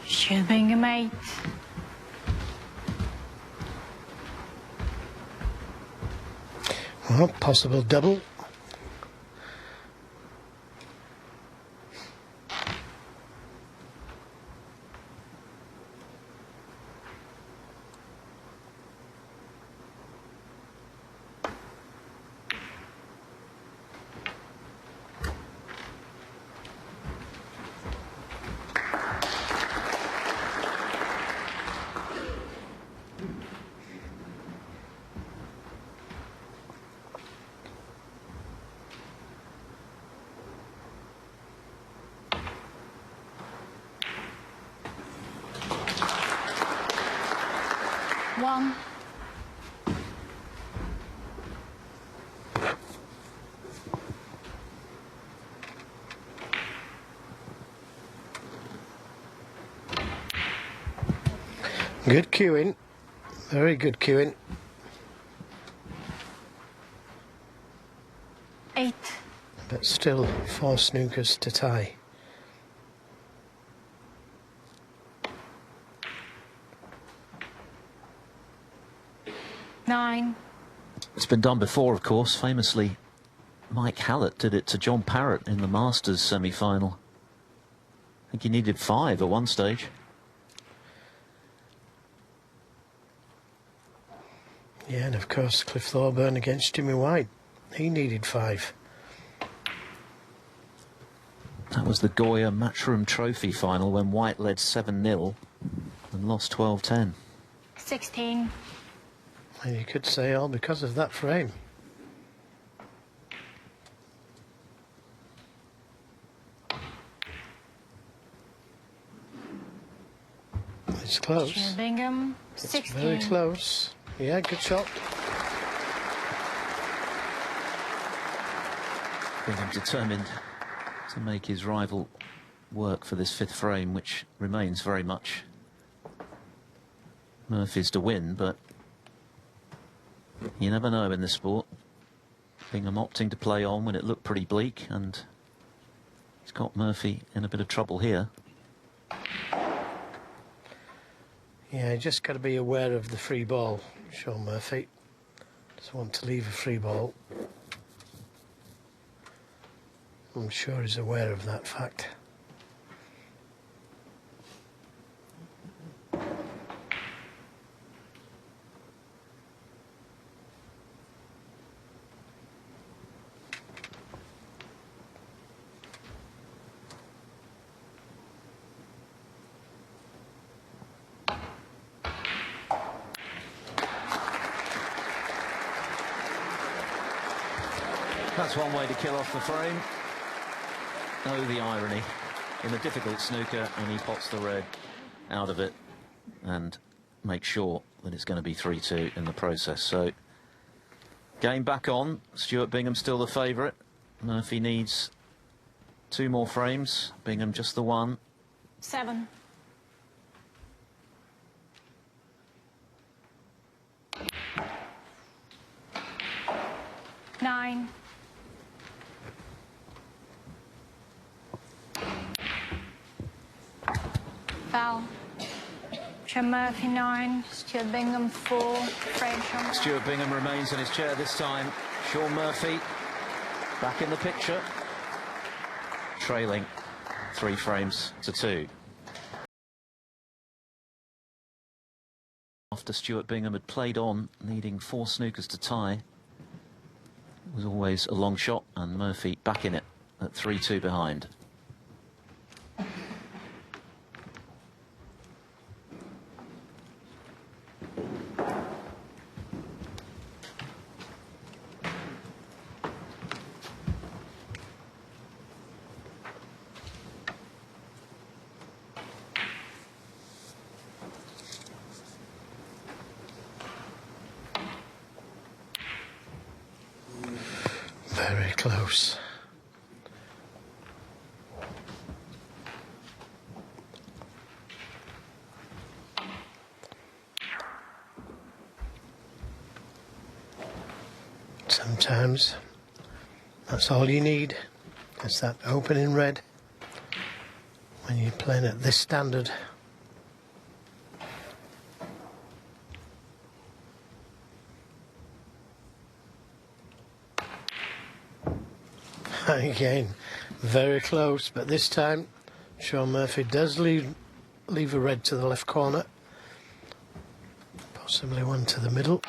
Should Bingham 8. Well, possible double. 1. Good cueing. Very good cueing. 8. But still 4 snookers to tie. Nine. It's been done before, of course. Famously, Mike Hallett did it to John Parrott in the Masters semi-final. I think he needed 5 at one stage. Yeah, and of course Cliff Thorburn against Jimmy White. He needed 5. That was the Goya Matchroom Trophy final when White led 7-0 and lost 12-10. 16. And you could say all because of that frame. It's close. Stuart Bingham. It's 16. very close. Yeah, good shot. Bingham determined to make his rival work for this 5th frame, which remains very much Murphy's to win, but you never know in this sport. Bingham opting to play on when it looked pretty bleak, and he's got Murphy in a bit of trouble here. Yeah, you just got to be aware of the free ball, Shaun Murphy. Doesn't want to leave a free ball. I'm sure he's aware of that fact. That's one way to kill off the frame. Oh, the irony. In a difficult snooker, and he pots the red out of it and makes sure that it's going to be 3-2 in the process. So, game back on. Stuart Bingham still the favourite. Murphy needs 2 more frames. Bingham just the 1. 7. 9. Foul. Shaun Murphy 9, Stuart Bingham 4, frame Shaun. Stuart Bingham remains in his chair this time. Shaun Murphy back in the picture, trailing 3 frames to 2. After Stuart Bingham had played on, needing 4 snookers to tie, it was always a long shot, and Murphy back in it at 3-2 behind. Very close. Sometimes that's all you need. It's that opening red when you're playing at this standard. Again, very close, but this time Shaun Murphy does leave a red to the left corner, possibly one to the middle.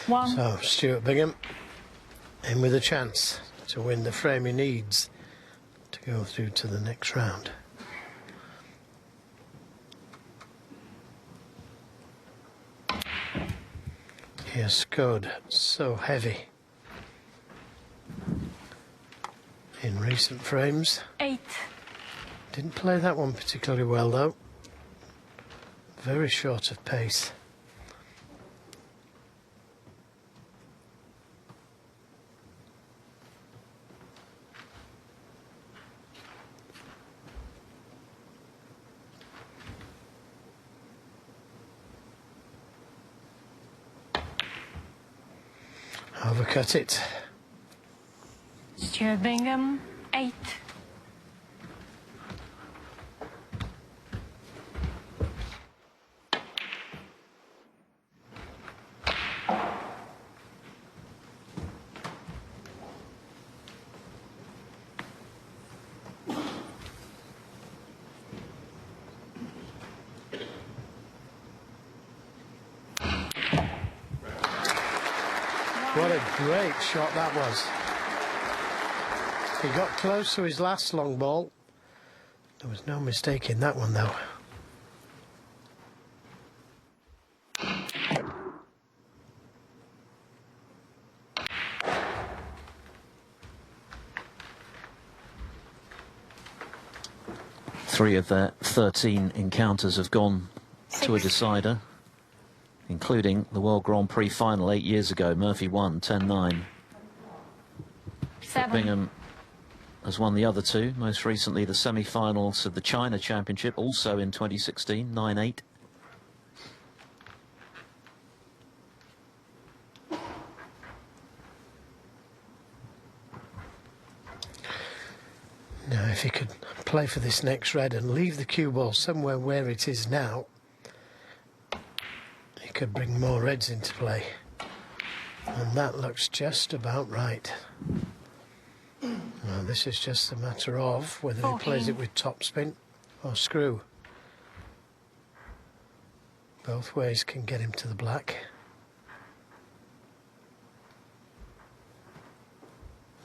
One. So Stuart Bingham in with a chance to win the frame he needs to go through to the next round. He has scored so heavy in recent frames. 8. Didn't play that one particularly well though. Very short of pace. Overcut it. Stuart Bingham, 8. What a great shot that was. He got close to his last long ball. There was no mistake in that one though. Three of their 13 encounters have gone to a decider, including the World Grand Prix final 8 years ago. Murphy won 10-9. 7. Bingham has won the other two, most recently the semi-finals of the China Championship, also in 2016, 9-8. Now if he could play for this next red and leave the cue ball somewhere where it is now, he could bring more reds into play. And that looks just about right. Now this is just a matter of whether 14. he plays it with topspin or screw. Both ways can get him to the black.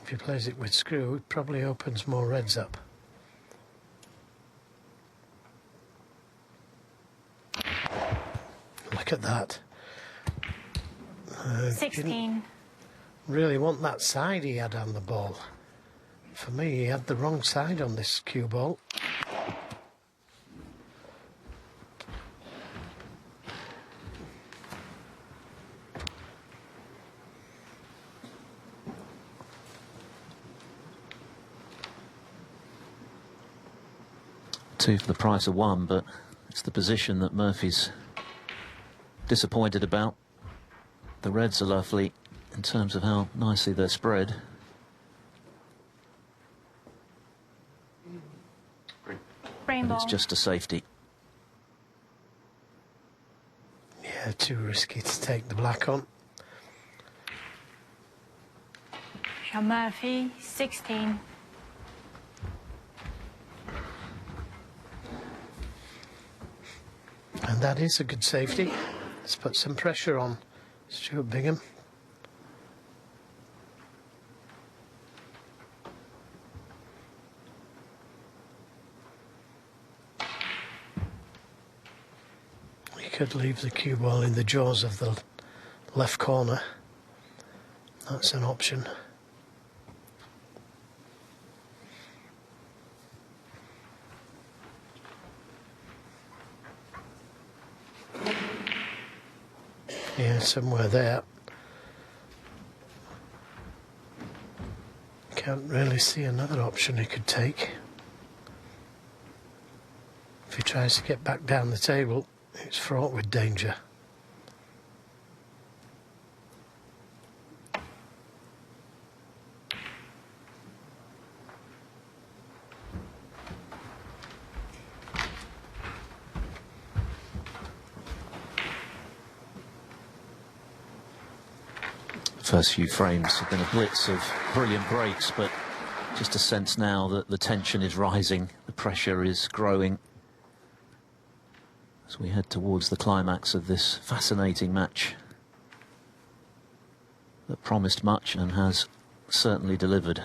If he plays it with screw, it probably opens more reds up. Look at that. 16. Didn't really want that side he had on the ball. For me, he had the wrong side on this cue ball. Two for the price of one, but it's the position that Murphy's disappointed about. The reds are lovely in terms of how nicely they're spread. Rainbow. But it's just a safety. Yeah, too risky to take the black on. Shaun Murphy, 16. And that is a good safety. Let's put some pressure on Stuart Bingham. He could leave the cue ball in the jaws of the left corner. That's an option. Yeah, somewhere there. Can't really see another option he could take. If he tries to get back down the table, it's fraught with danger. First few frames have been a blitz of brilliant breaks, but just a sense now that the tension is rising, the pressure is growing as we head towards the climax of this fascinating match that promised much and has certainly delivered.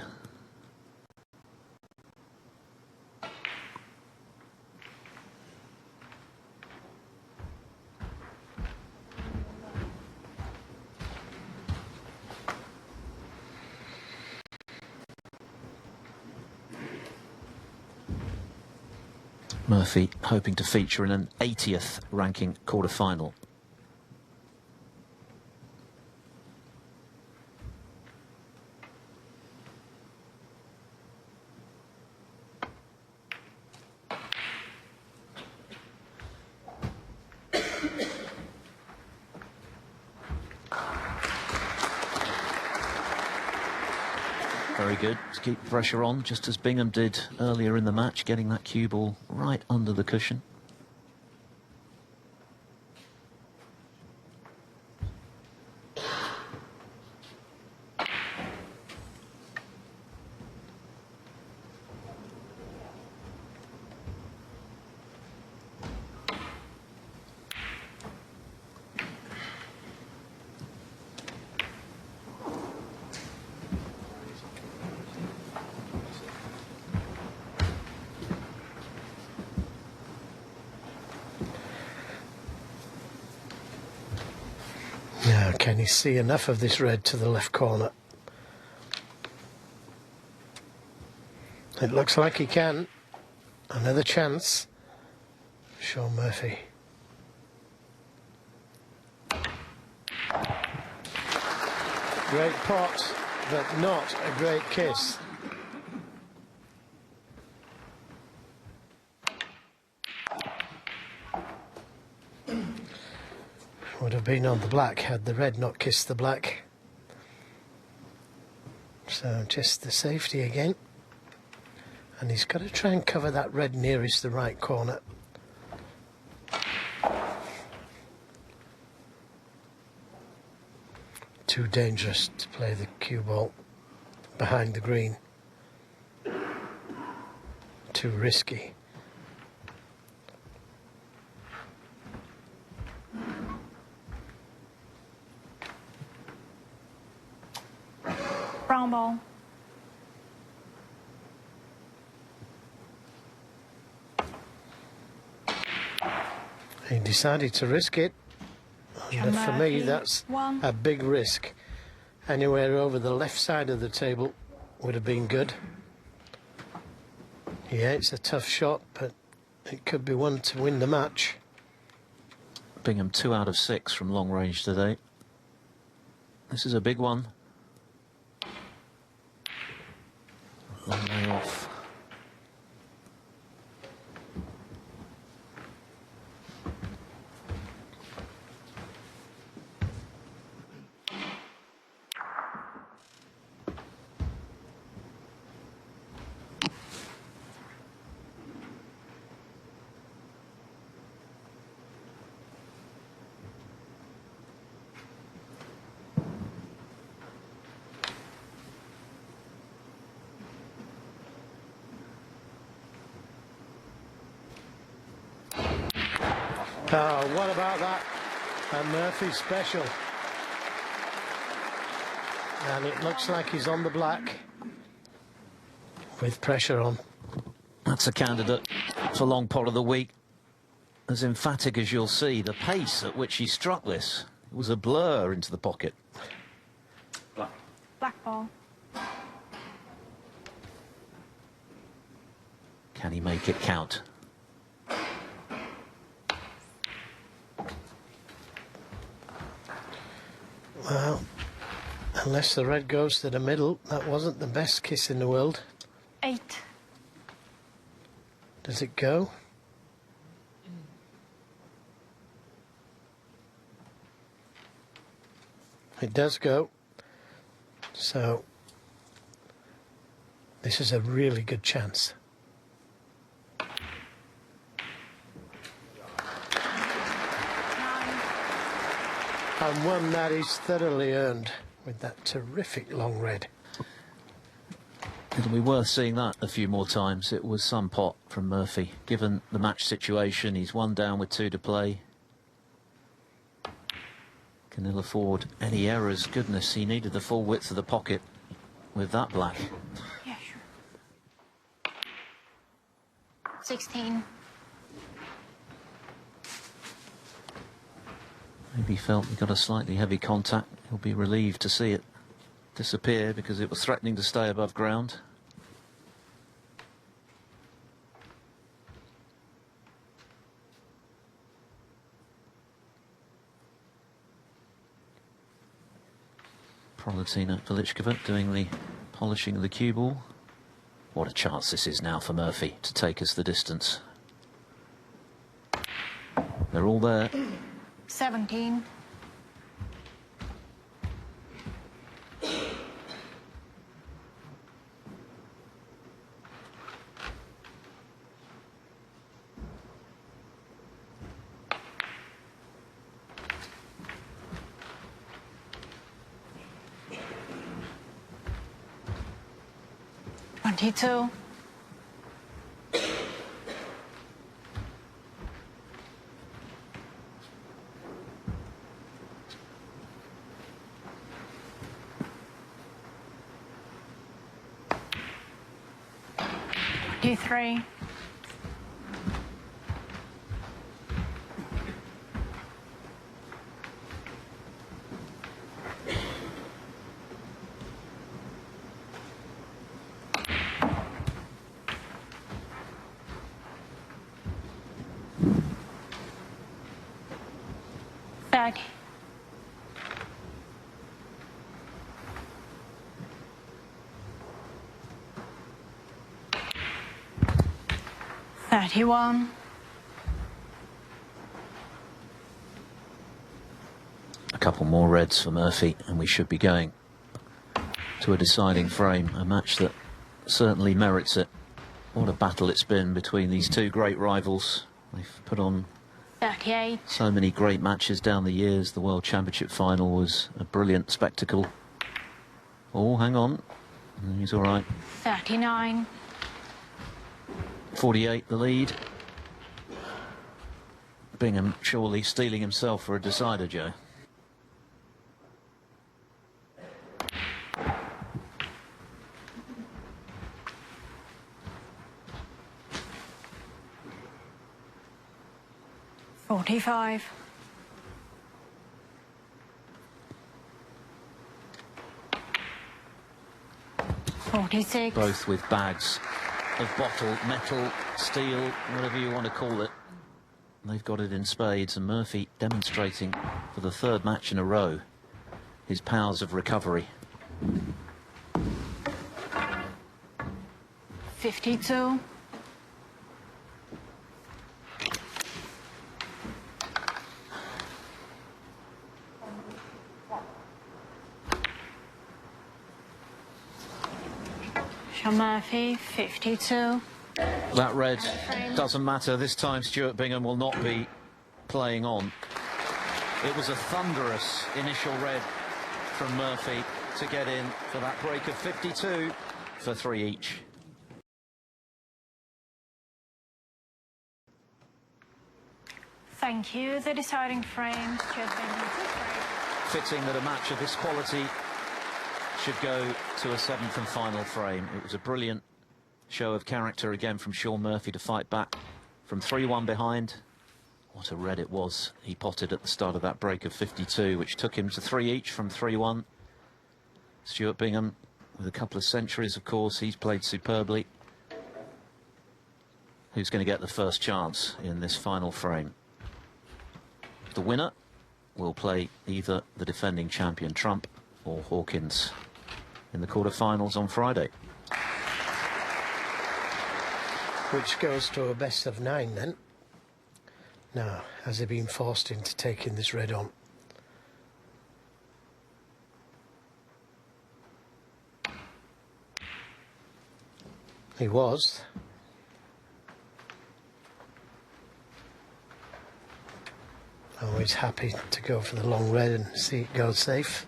Murphy hoping to feature in an 80th ranking quarter-final. Very good to keep pressure on, just as Bingham did earlier in the match, getting that cue ball right under the cushion. Now, can he see enough of this red to the left corner? It looks like he can. Another chance. Shaun Murphy. Great pot, but not a great kiss. Would have been on the black had the red not kissed the black. So just the safety again. And he's got to try and cover that red nearest the right corner. Too dangerous to play the cue ball behind the green. Too risky. Brown ball. He decided to risk it. And for me, that's One. a big risk. Anywhere over the left side of the table would have been good. Yeah, it's a tough shot, but it could be one to win the match. Bingham 2 out of 6 from long range today. This is a big one. Long way off. Oh, what about that? A Murphy special. And it looks like he's on the black with pressure on. That's a candidate for long pot of the week. As emphatic as you'll see, the pace at which he struck this was a blur into the pocket. Black ball. Can he make it count? Well, unless the red goes to the middle, that wasn't the best kiss in the world. 8. Does it go? It does go. So, this is a really good chance. And one that is thoroughly earned with that terrific long red. It'll be worth seeing that a few more times. It was some pot from Murphy. Given the match situation, he's 1 down with 2 to play. Can ill afford any errors. Goodness, he needed the full width of the pocket with that black. Yeah, sure. 16. Maybe he felt he got a slightly heavy contact. He'll be relieved to see it disappear because it was threatening to stay above ground. Valentina Velichkova doing the polishing of the cue ball. What a chance this is now for Murphy to take us the distance. They're all there. 17. Twenty-two. Three. Back. Thirty-one. A couple more reds for Murphy and we should be going to a deciding frame, a match that certainly merits it. What a battle it's been between these two great rivals. They've put on 38. so many great matches down the years. The World Championship final was a brilliant spectacle. Oh, hang on. He's all right. 39. 48 the lead. Bingham surely steeling himself for a decider, Joe. $45. $46. Both with bags of bottle, metal, steel, whatever you want to call it. They've got it in spades, and Murphy demonstrating for the third match in a row his powers of recovery. 52. Shaun Murphy, 52. That red doesn't matter. This time Stuart Bingham will not be playing on. It was a thunderous initial red from Murphy to get in for that break of 52 for 3 each. Thank you. The deciding frame, Stuart Bingham. Fitting that a match of this quality should go to a seventh and final frame. It was a brilliant show of character again from Shaun Murphy to fight back from 3-1 behind. What a red it was he potted at the start of that break of 52, which took him to 3 each from 3-1. Stuart Bingham, with a couple of centuries, of course, he's played superbly. Who's going to get the first chance in this final frame? The winner will play either the defending champion Trump or Hawkins in the quarterfinals on Friday. Which goes to a best of 9 then. Now, has he been forced into taking this red on? He was. Always happy to go for the long red and see it go safe.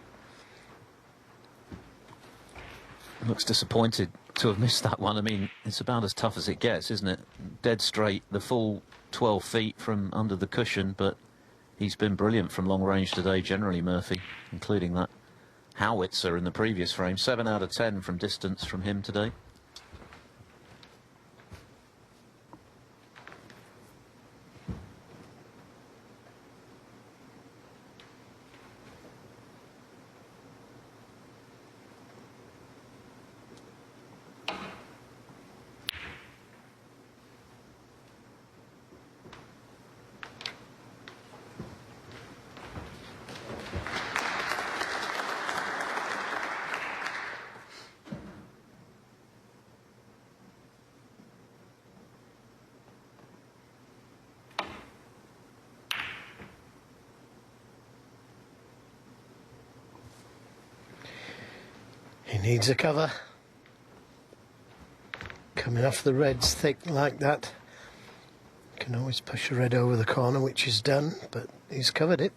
Looks disappointed to have missed that one. I mean, it's about as tough as it gets, isn't it? Dead straight, the full 12 feet from under the cushion, but he's been brilliant from long range today generally, Murphy, including that howitzer in the previous frame. 7 out of 10 from distance from him today. He needs a cover. Coming off the reds thick like that. Can always push a red over the corner, which he's done, but he's covered it.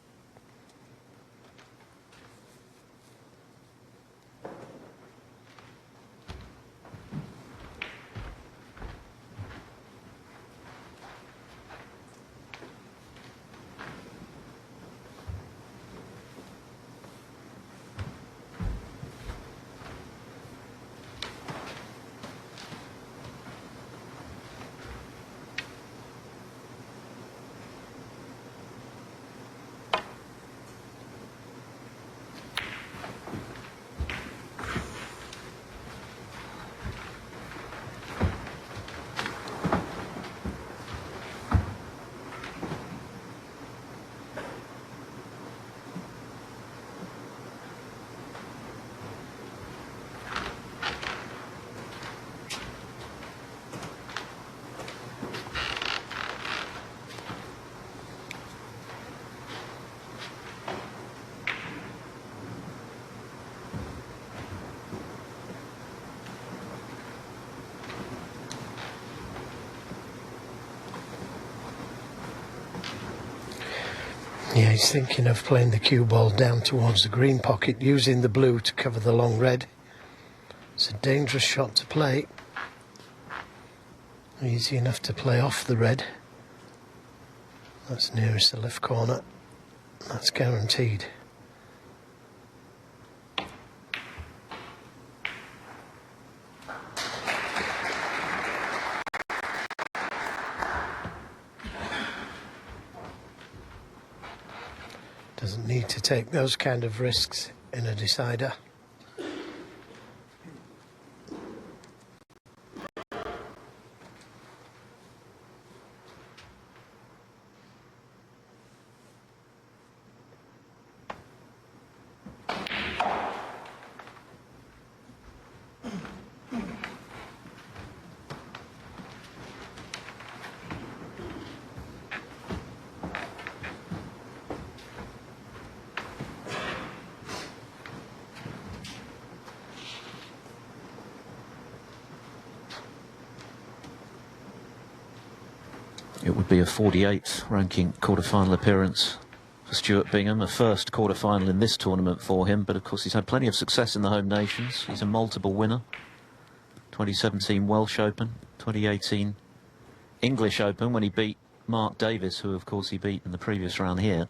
Yeah, he's thinking of playing the cue ball down towards the green pocket, using the blue to cover the long red. It's a dangerous shot to play. Easy enough to play off the red. That's nearest the left corner. That's guaranteed. Doesn't need to take those kind of risks in a decider. It would be a 48th ranking quarter-final appearance for Stuart Bingham, a first quarter-final in this tournament for him, but of course he's had plenty of success in the home nations. He's a multiple winner. 2017 Welsh Open, 2018 English Open when he beat Mark Davis, who of course he beat in the previous round here.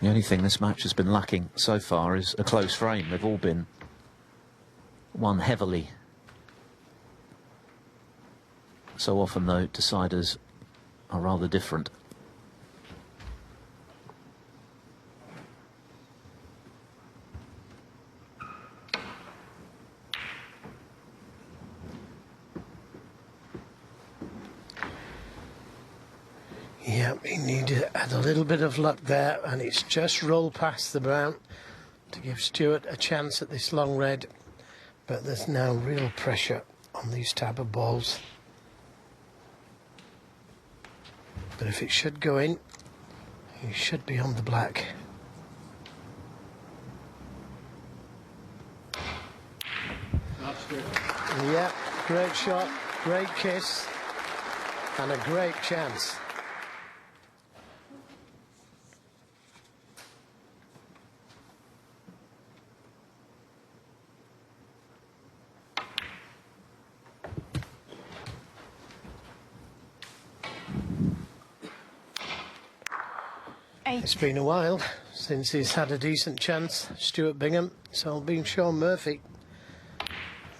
The only thing this match has been lacking so far is a close frame. They've all been won heavily. So often, though, deciders are rather different. Yep, he needed to add a little bit of luck there, and it's just rolled past the brown to give Stuart a chance at this long red. But there's now real pressure on these type of balls. But if it should go in, he should be on the black. Yeah, great shot, great kiss, and a great chance. It's been a while since he's had a decent chance, Stuart Bingham. It's all been Shaun Murphy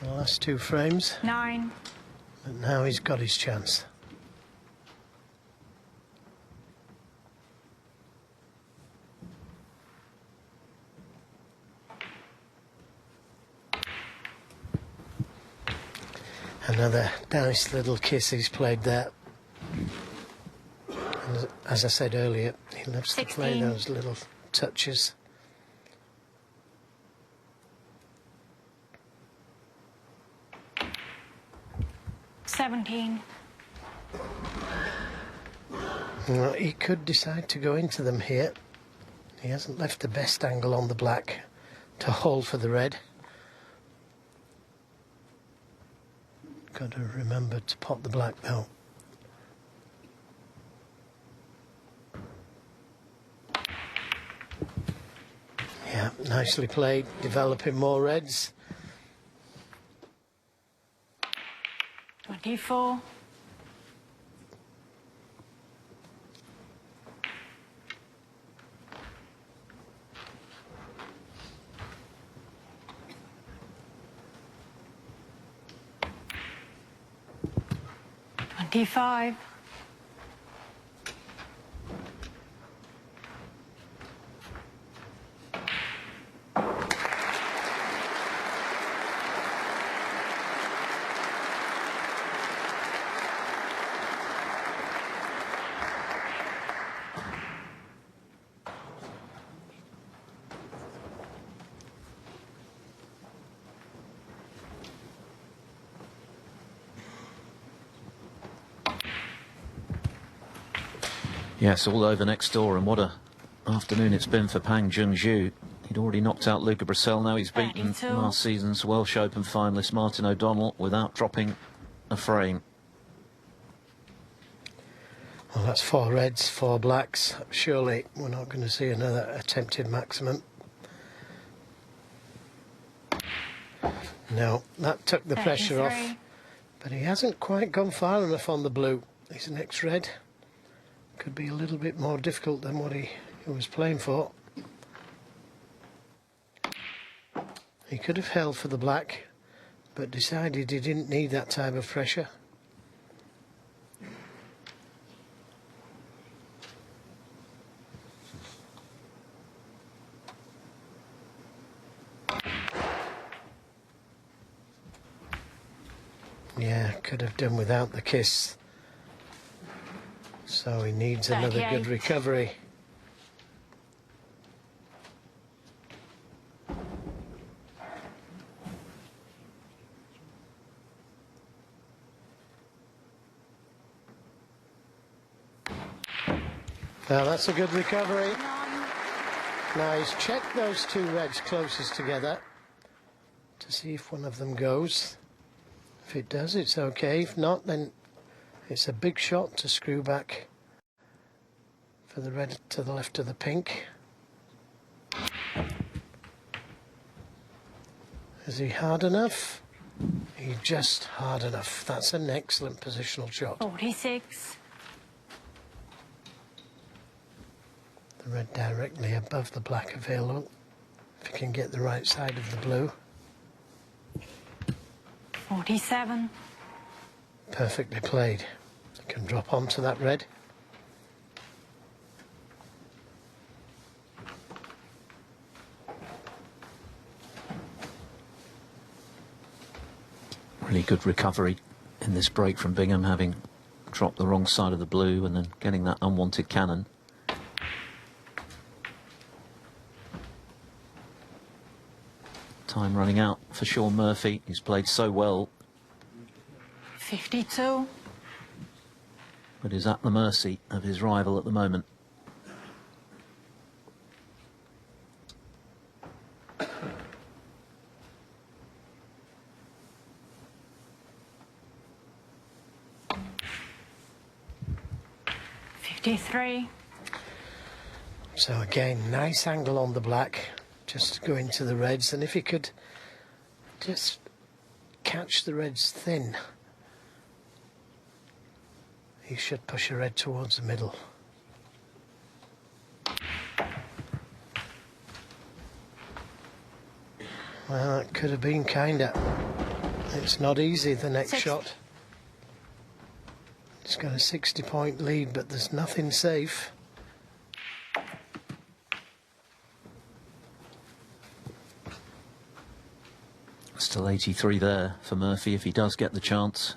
the last two frames. 9. But now he's got his chance. Another nice little kiss he's played there. And as I said earlier, he loves to play 16. those little touches. $17. Well, he could decide to go into them here. He hasn't left the best angle on the black to hold for the red. Got to remember to pot the black though. Yeah, nicely played, developing more reds. 24. $25. Yes, all over next door, and what a afternoon it's been for Pang Junju. He'd already knocked out Luca Brissell, now he's beaten 32. last season's Welsh Open finalist Martin O'Donnell without dropping a frame. Well, that's 4 reds, 4 blacks. Surely we're not going to see another attempted maximum. No, that took the pressure off. 33. But he hasn't quite gone far enough on the blue. His next red could be a little bit more difficult than what he was playing for. He could have held for the black, but decided he didn't need that type of pressure. Yeah, could have done without the kiss. So he needs another 38. good recovery. Now that's a good recovery. Now he's checked those 2 reds closest together to see if one of them goes. If it does, it's okay. If not, then it's a big shot to screw back for the red to the left of the pink. Is he hard enough? He's just hard enough. That's an excellent positional shot. 46. The red directly above the black available. If he can get the right side of the blue. 47. Perfectly played. He can drop onto that red. Really good recovery in this break from Bingham, having dropped the wrong side of the blue and then getting that unwanted cannon. Time running out for Shaun Murphy, who's played so well, 52. but is at the mercy of his rival at the moment. $53. So again, nice angle on the black. Just go into the reds, and if he could just catch the reds thin, he should push a red towards the middle. Well, it could have been kinda. It's not easy, the next 60. shot. It's got a 60-point lead, but there's nothing safe. Still 83 there for Murphy if he does get the chance.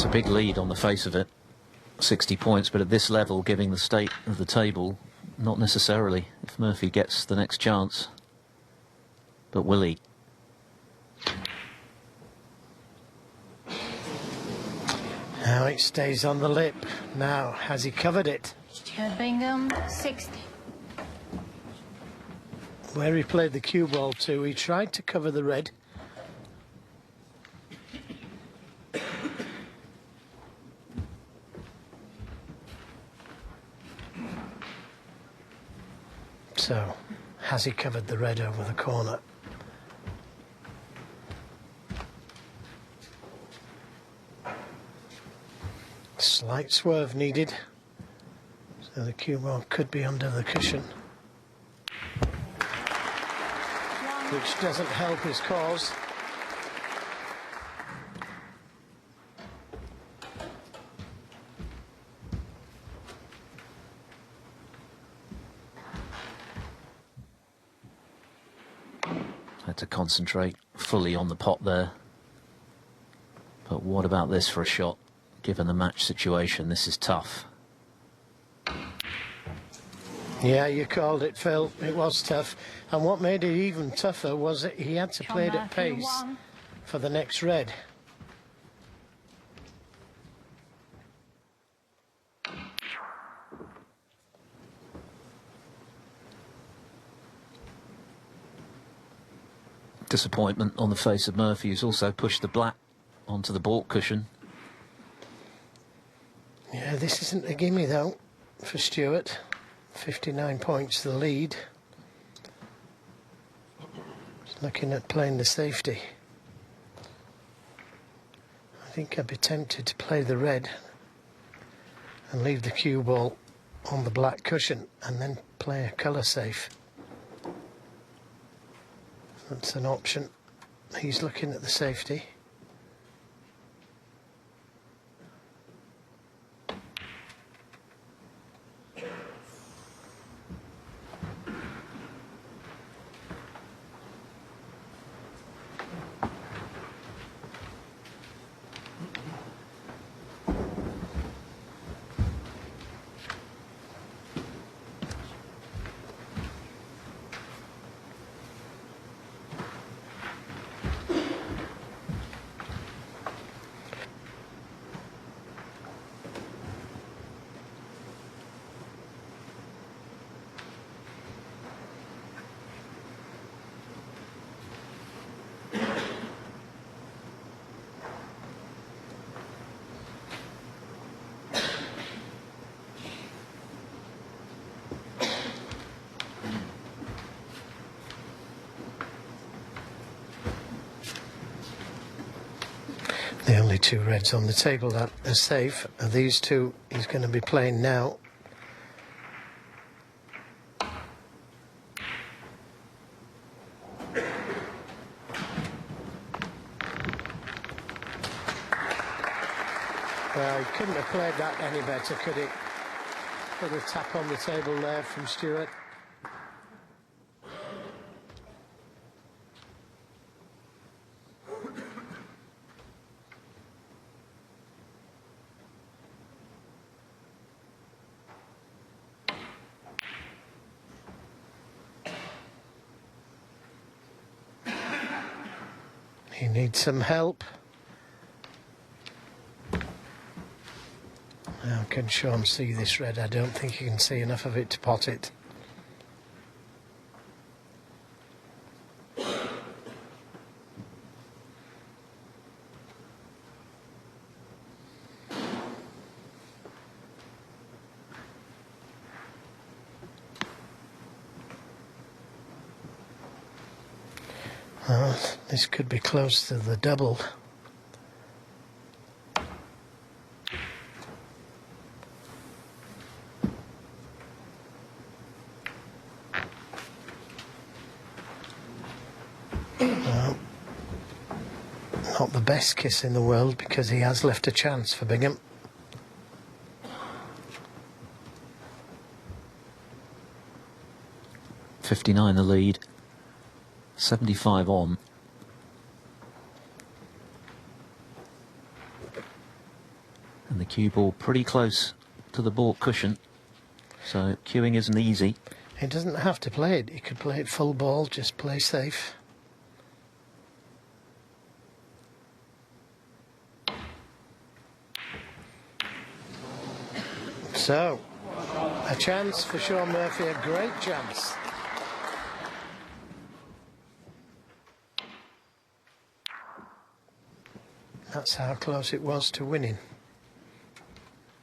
It's a big lead on the face of it, 60 points, but at this level, giving the state of the table, not necessarily, if Murphy gets the next chance. But will he? Now it stays on the lip. Now, has he covered it? Stuart Bingham, 60. Where he played the cue ball to, he tried to cover the red. So, has he covered the red over the corner? Slight swerve needed, so the cue ball could be under the cushion, which doesn't help his cause. Had to concentrate fully on the pot there. But what about this for a shot? Given the match situation, this is tough. Yeah, you called it, Phil. It was tough. And what made it even tougher was that he had to play it at pace for the next red. Disappointment on the face of Murphy, who's also pushed the black onto the baulk cushion. Yeah, this isn't a gimme though for Stuart. 59 points the lead. Just looking at playing the safety. I think I'd be tempted to play the red and leave the cue ball on the black cushion and then play a colour safe. That's an option. He's looking at the safety. The only two reds on the table that are safe are these two he's going to be playing now. Well, he couldn't have played that any better, could he? Put a tap on the table there from Stuart. He needs some help. How can Shaun see this red? I don't think he can see enough of it to pot it. Well, this could be close to the double. Well, not the best kiss in the world because he has left a chance for Bingham. .59 the lead. 75 on. the cue ball pretty close to the baulk cushion, so cueing isn't easy. He doesn't have to play it. He could play it full ball, just play safe. So, a chance for Shaun Murphy, a great chance. That's how close it was to winning.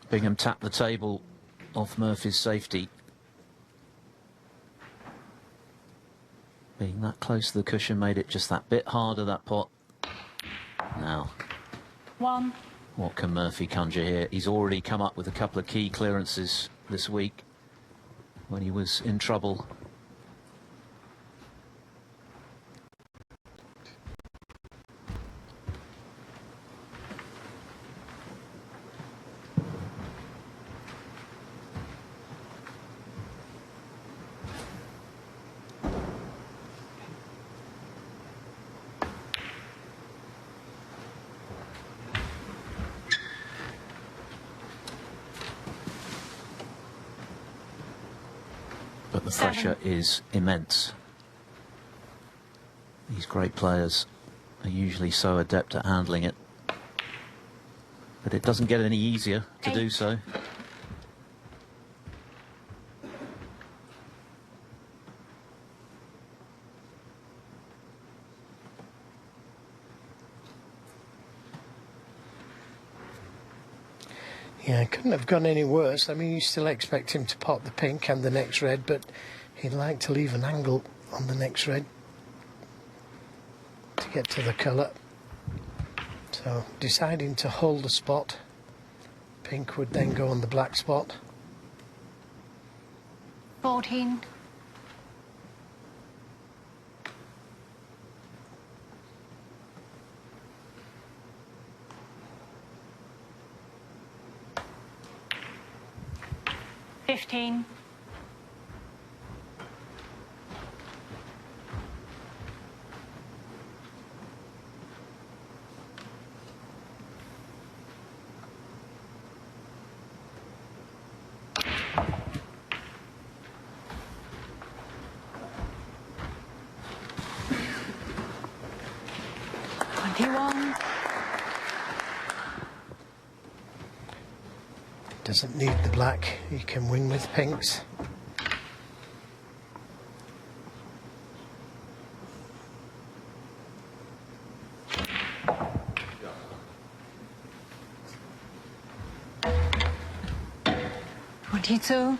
Bingham tapped the table off Murphy's safety. Being that close to the cushion made it just that bit harder, that pot. Now, 1. what can Murphy conjure here? He's already come up with a couple of key clearances this week when he was in trouble. But the 7. pressure is immense. These great players are usually so adept at handling it. But it doesn't get any easier to 8. do so. Yeah, it couldn't have gone any worse. I mean, you still expect him to pot the pink and the next red, but he'd like to leave an angle on the next red to get to the colour. So, deciding to hold the spot. Pink would then go on the black spot. 14. 15. 21. Doesn't need the black, he can win with pinks. Two.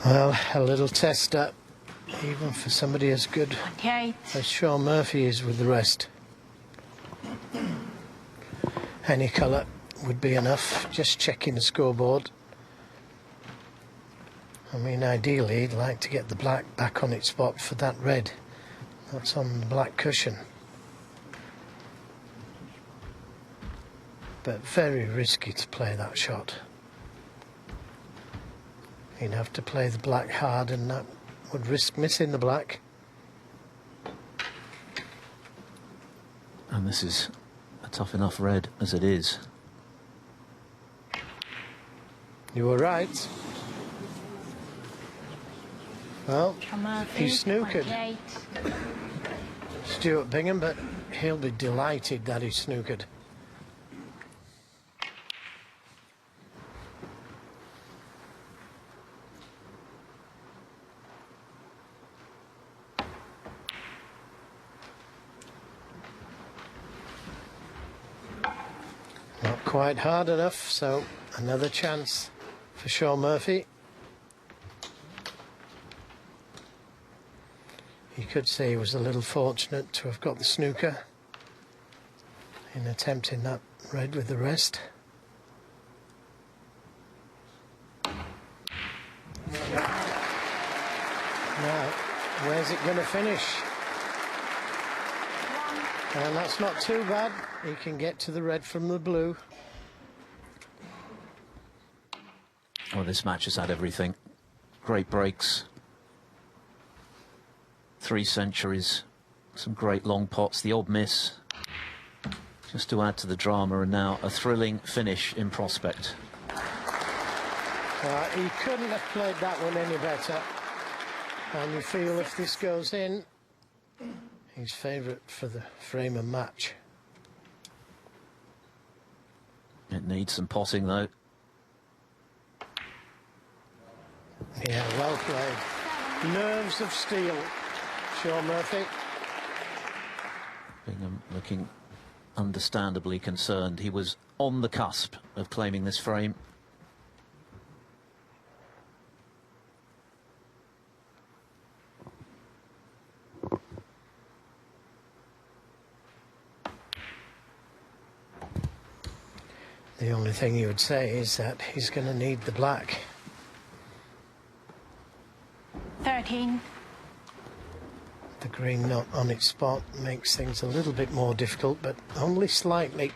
Well, a little tester, even for somebody as good 28. as Shaun Murphy is with the rest. Any colour would be enough, just checking the scoreboard. I mean, ideally, he'd like to get the black back on its spot for that red. That's on the black cushion. But very risky to play that shot. He'd have to play the black hard, and that would risk missing the black. And this is a tough enough red as it is. You were right. Well, he snookered 28. Stuart Bingham, but he'll be delighted that he snookered. Not quite hard enough, so another chance for Shaun Murphy. You could say he was a little fortunate to have got the snooker in attempting that red with the rest. Now, where's it going to finish? And that's not too bad. He can get to the red from the blue. Well, this match has had everything. Great breaks. 3 centuries. Some great long pots. The odd miss. Just to add to the drama, and now a thrilling finish in prospect. He couldn't have played that one any better. And you feel if this goes in, he's favourite for the frame of match. It needs some potting, though. Yeah, well played. Nerves of steel, Shaun Murphy. Bingham looking understandably concerned. He was on the cusp of claiming this frame. The only thing you would say is that he's going to need the black. 13. The green not on its spot makes things a little bit more difficult, but only slightly.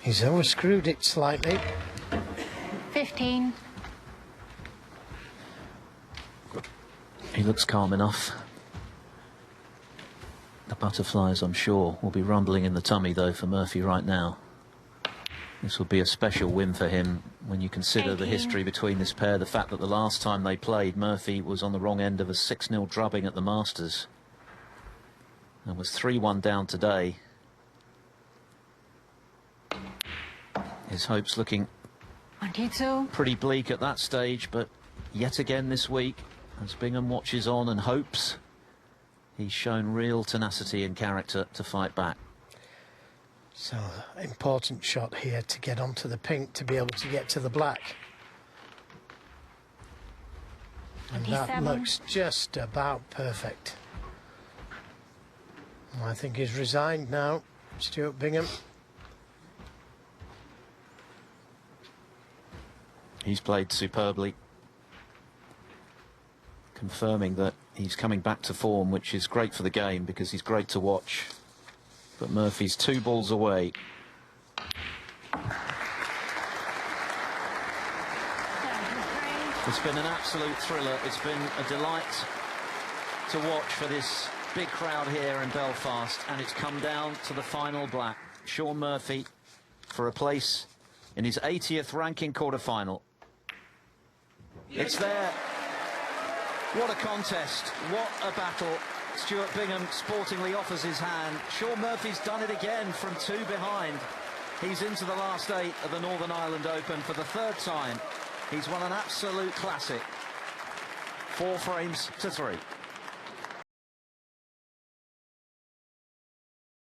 He's overscrewed it slightly. 15. He looks calm enough. The butterflies, I'm sure, will be rumbling in the tummy, though, for Murphy right now. This will be a special win for him when you consider the history between this pair. The fact that the last time they played, Murphy was on the wrong end of a 6-0 drubbing at the Masters and was 3-1 down today. His hopes looking 22. pretty bleak at that stage, but yet again this week, as Bingham watches on and hopes, he's shown real tenacity and character to fight back. So, important shot here to get onto the pink to be able to get to the black. And that looks just about perfect. I think he's resigned now, Stuart Bingham. He's played superbly, confirming that he's coming back to form, which is great for the game because he's great to watch. But Murphy's 2 balls away. It's been an absolute thriller. It's been a delight to watch for this big crowd here in Belfast, and it's come down to the final black. Shaun Murphy for a place in his 80th ranking quarter-final. It's there. What a contest. What a battle. Stuart Bingham sportingly offers his hand. Shaun Murphy's done it again from 2 behind. He's into the last 8 of the Northern Ireland Open for the 3rd time. He's won an absolute classic. 4 frames to 3.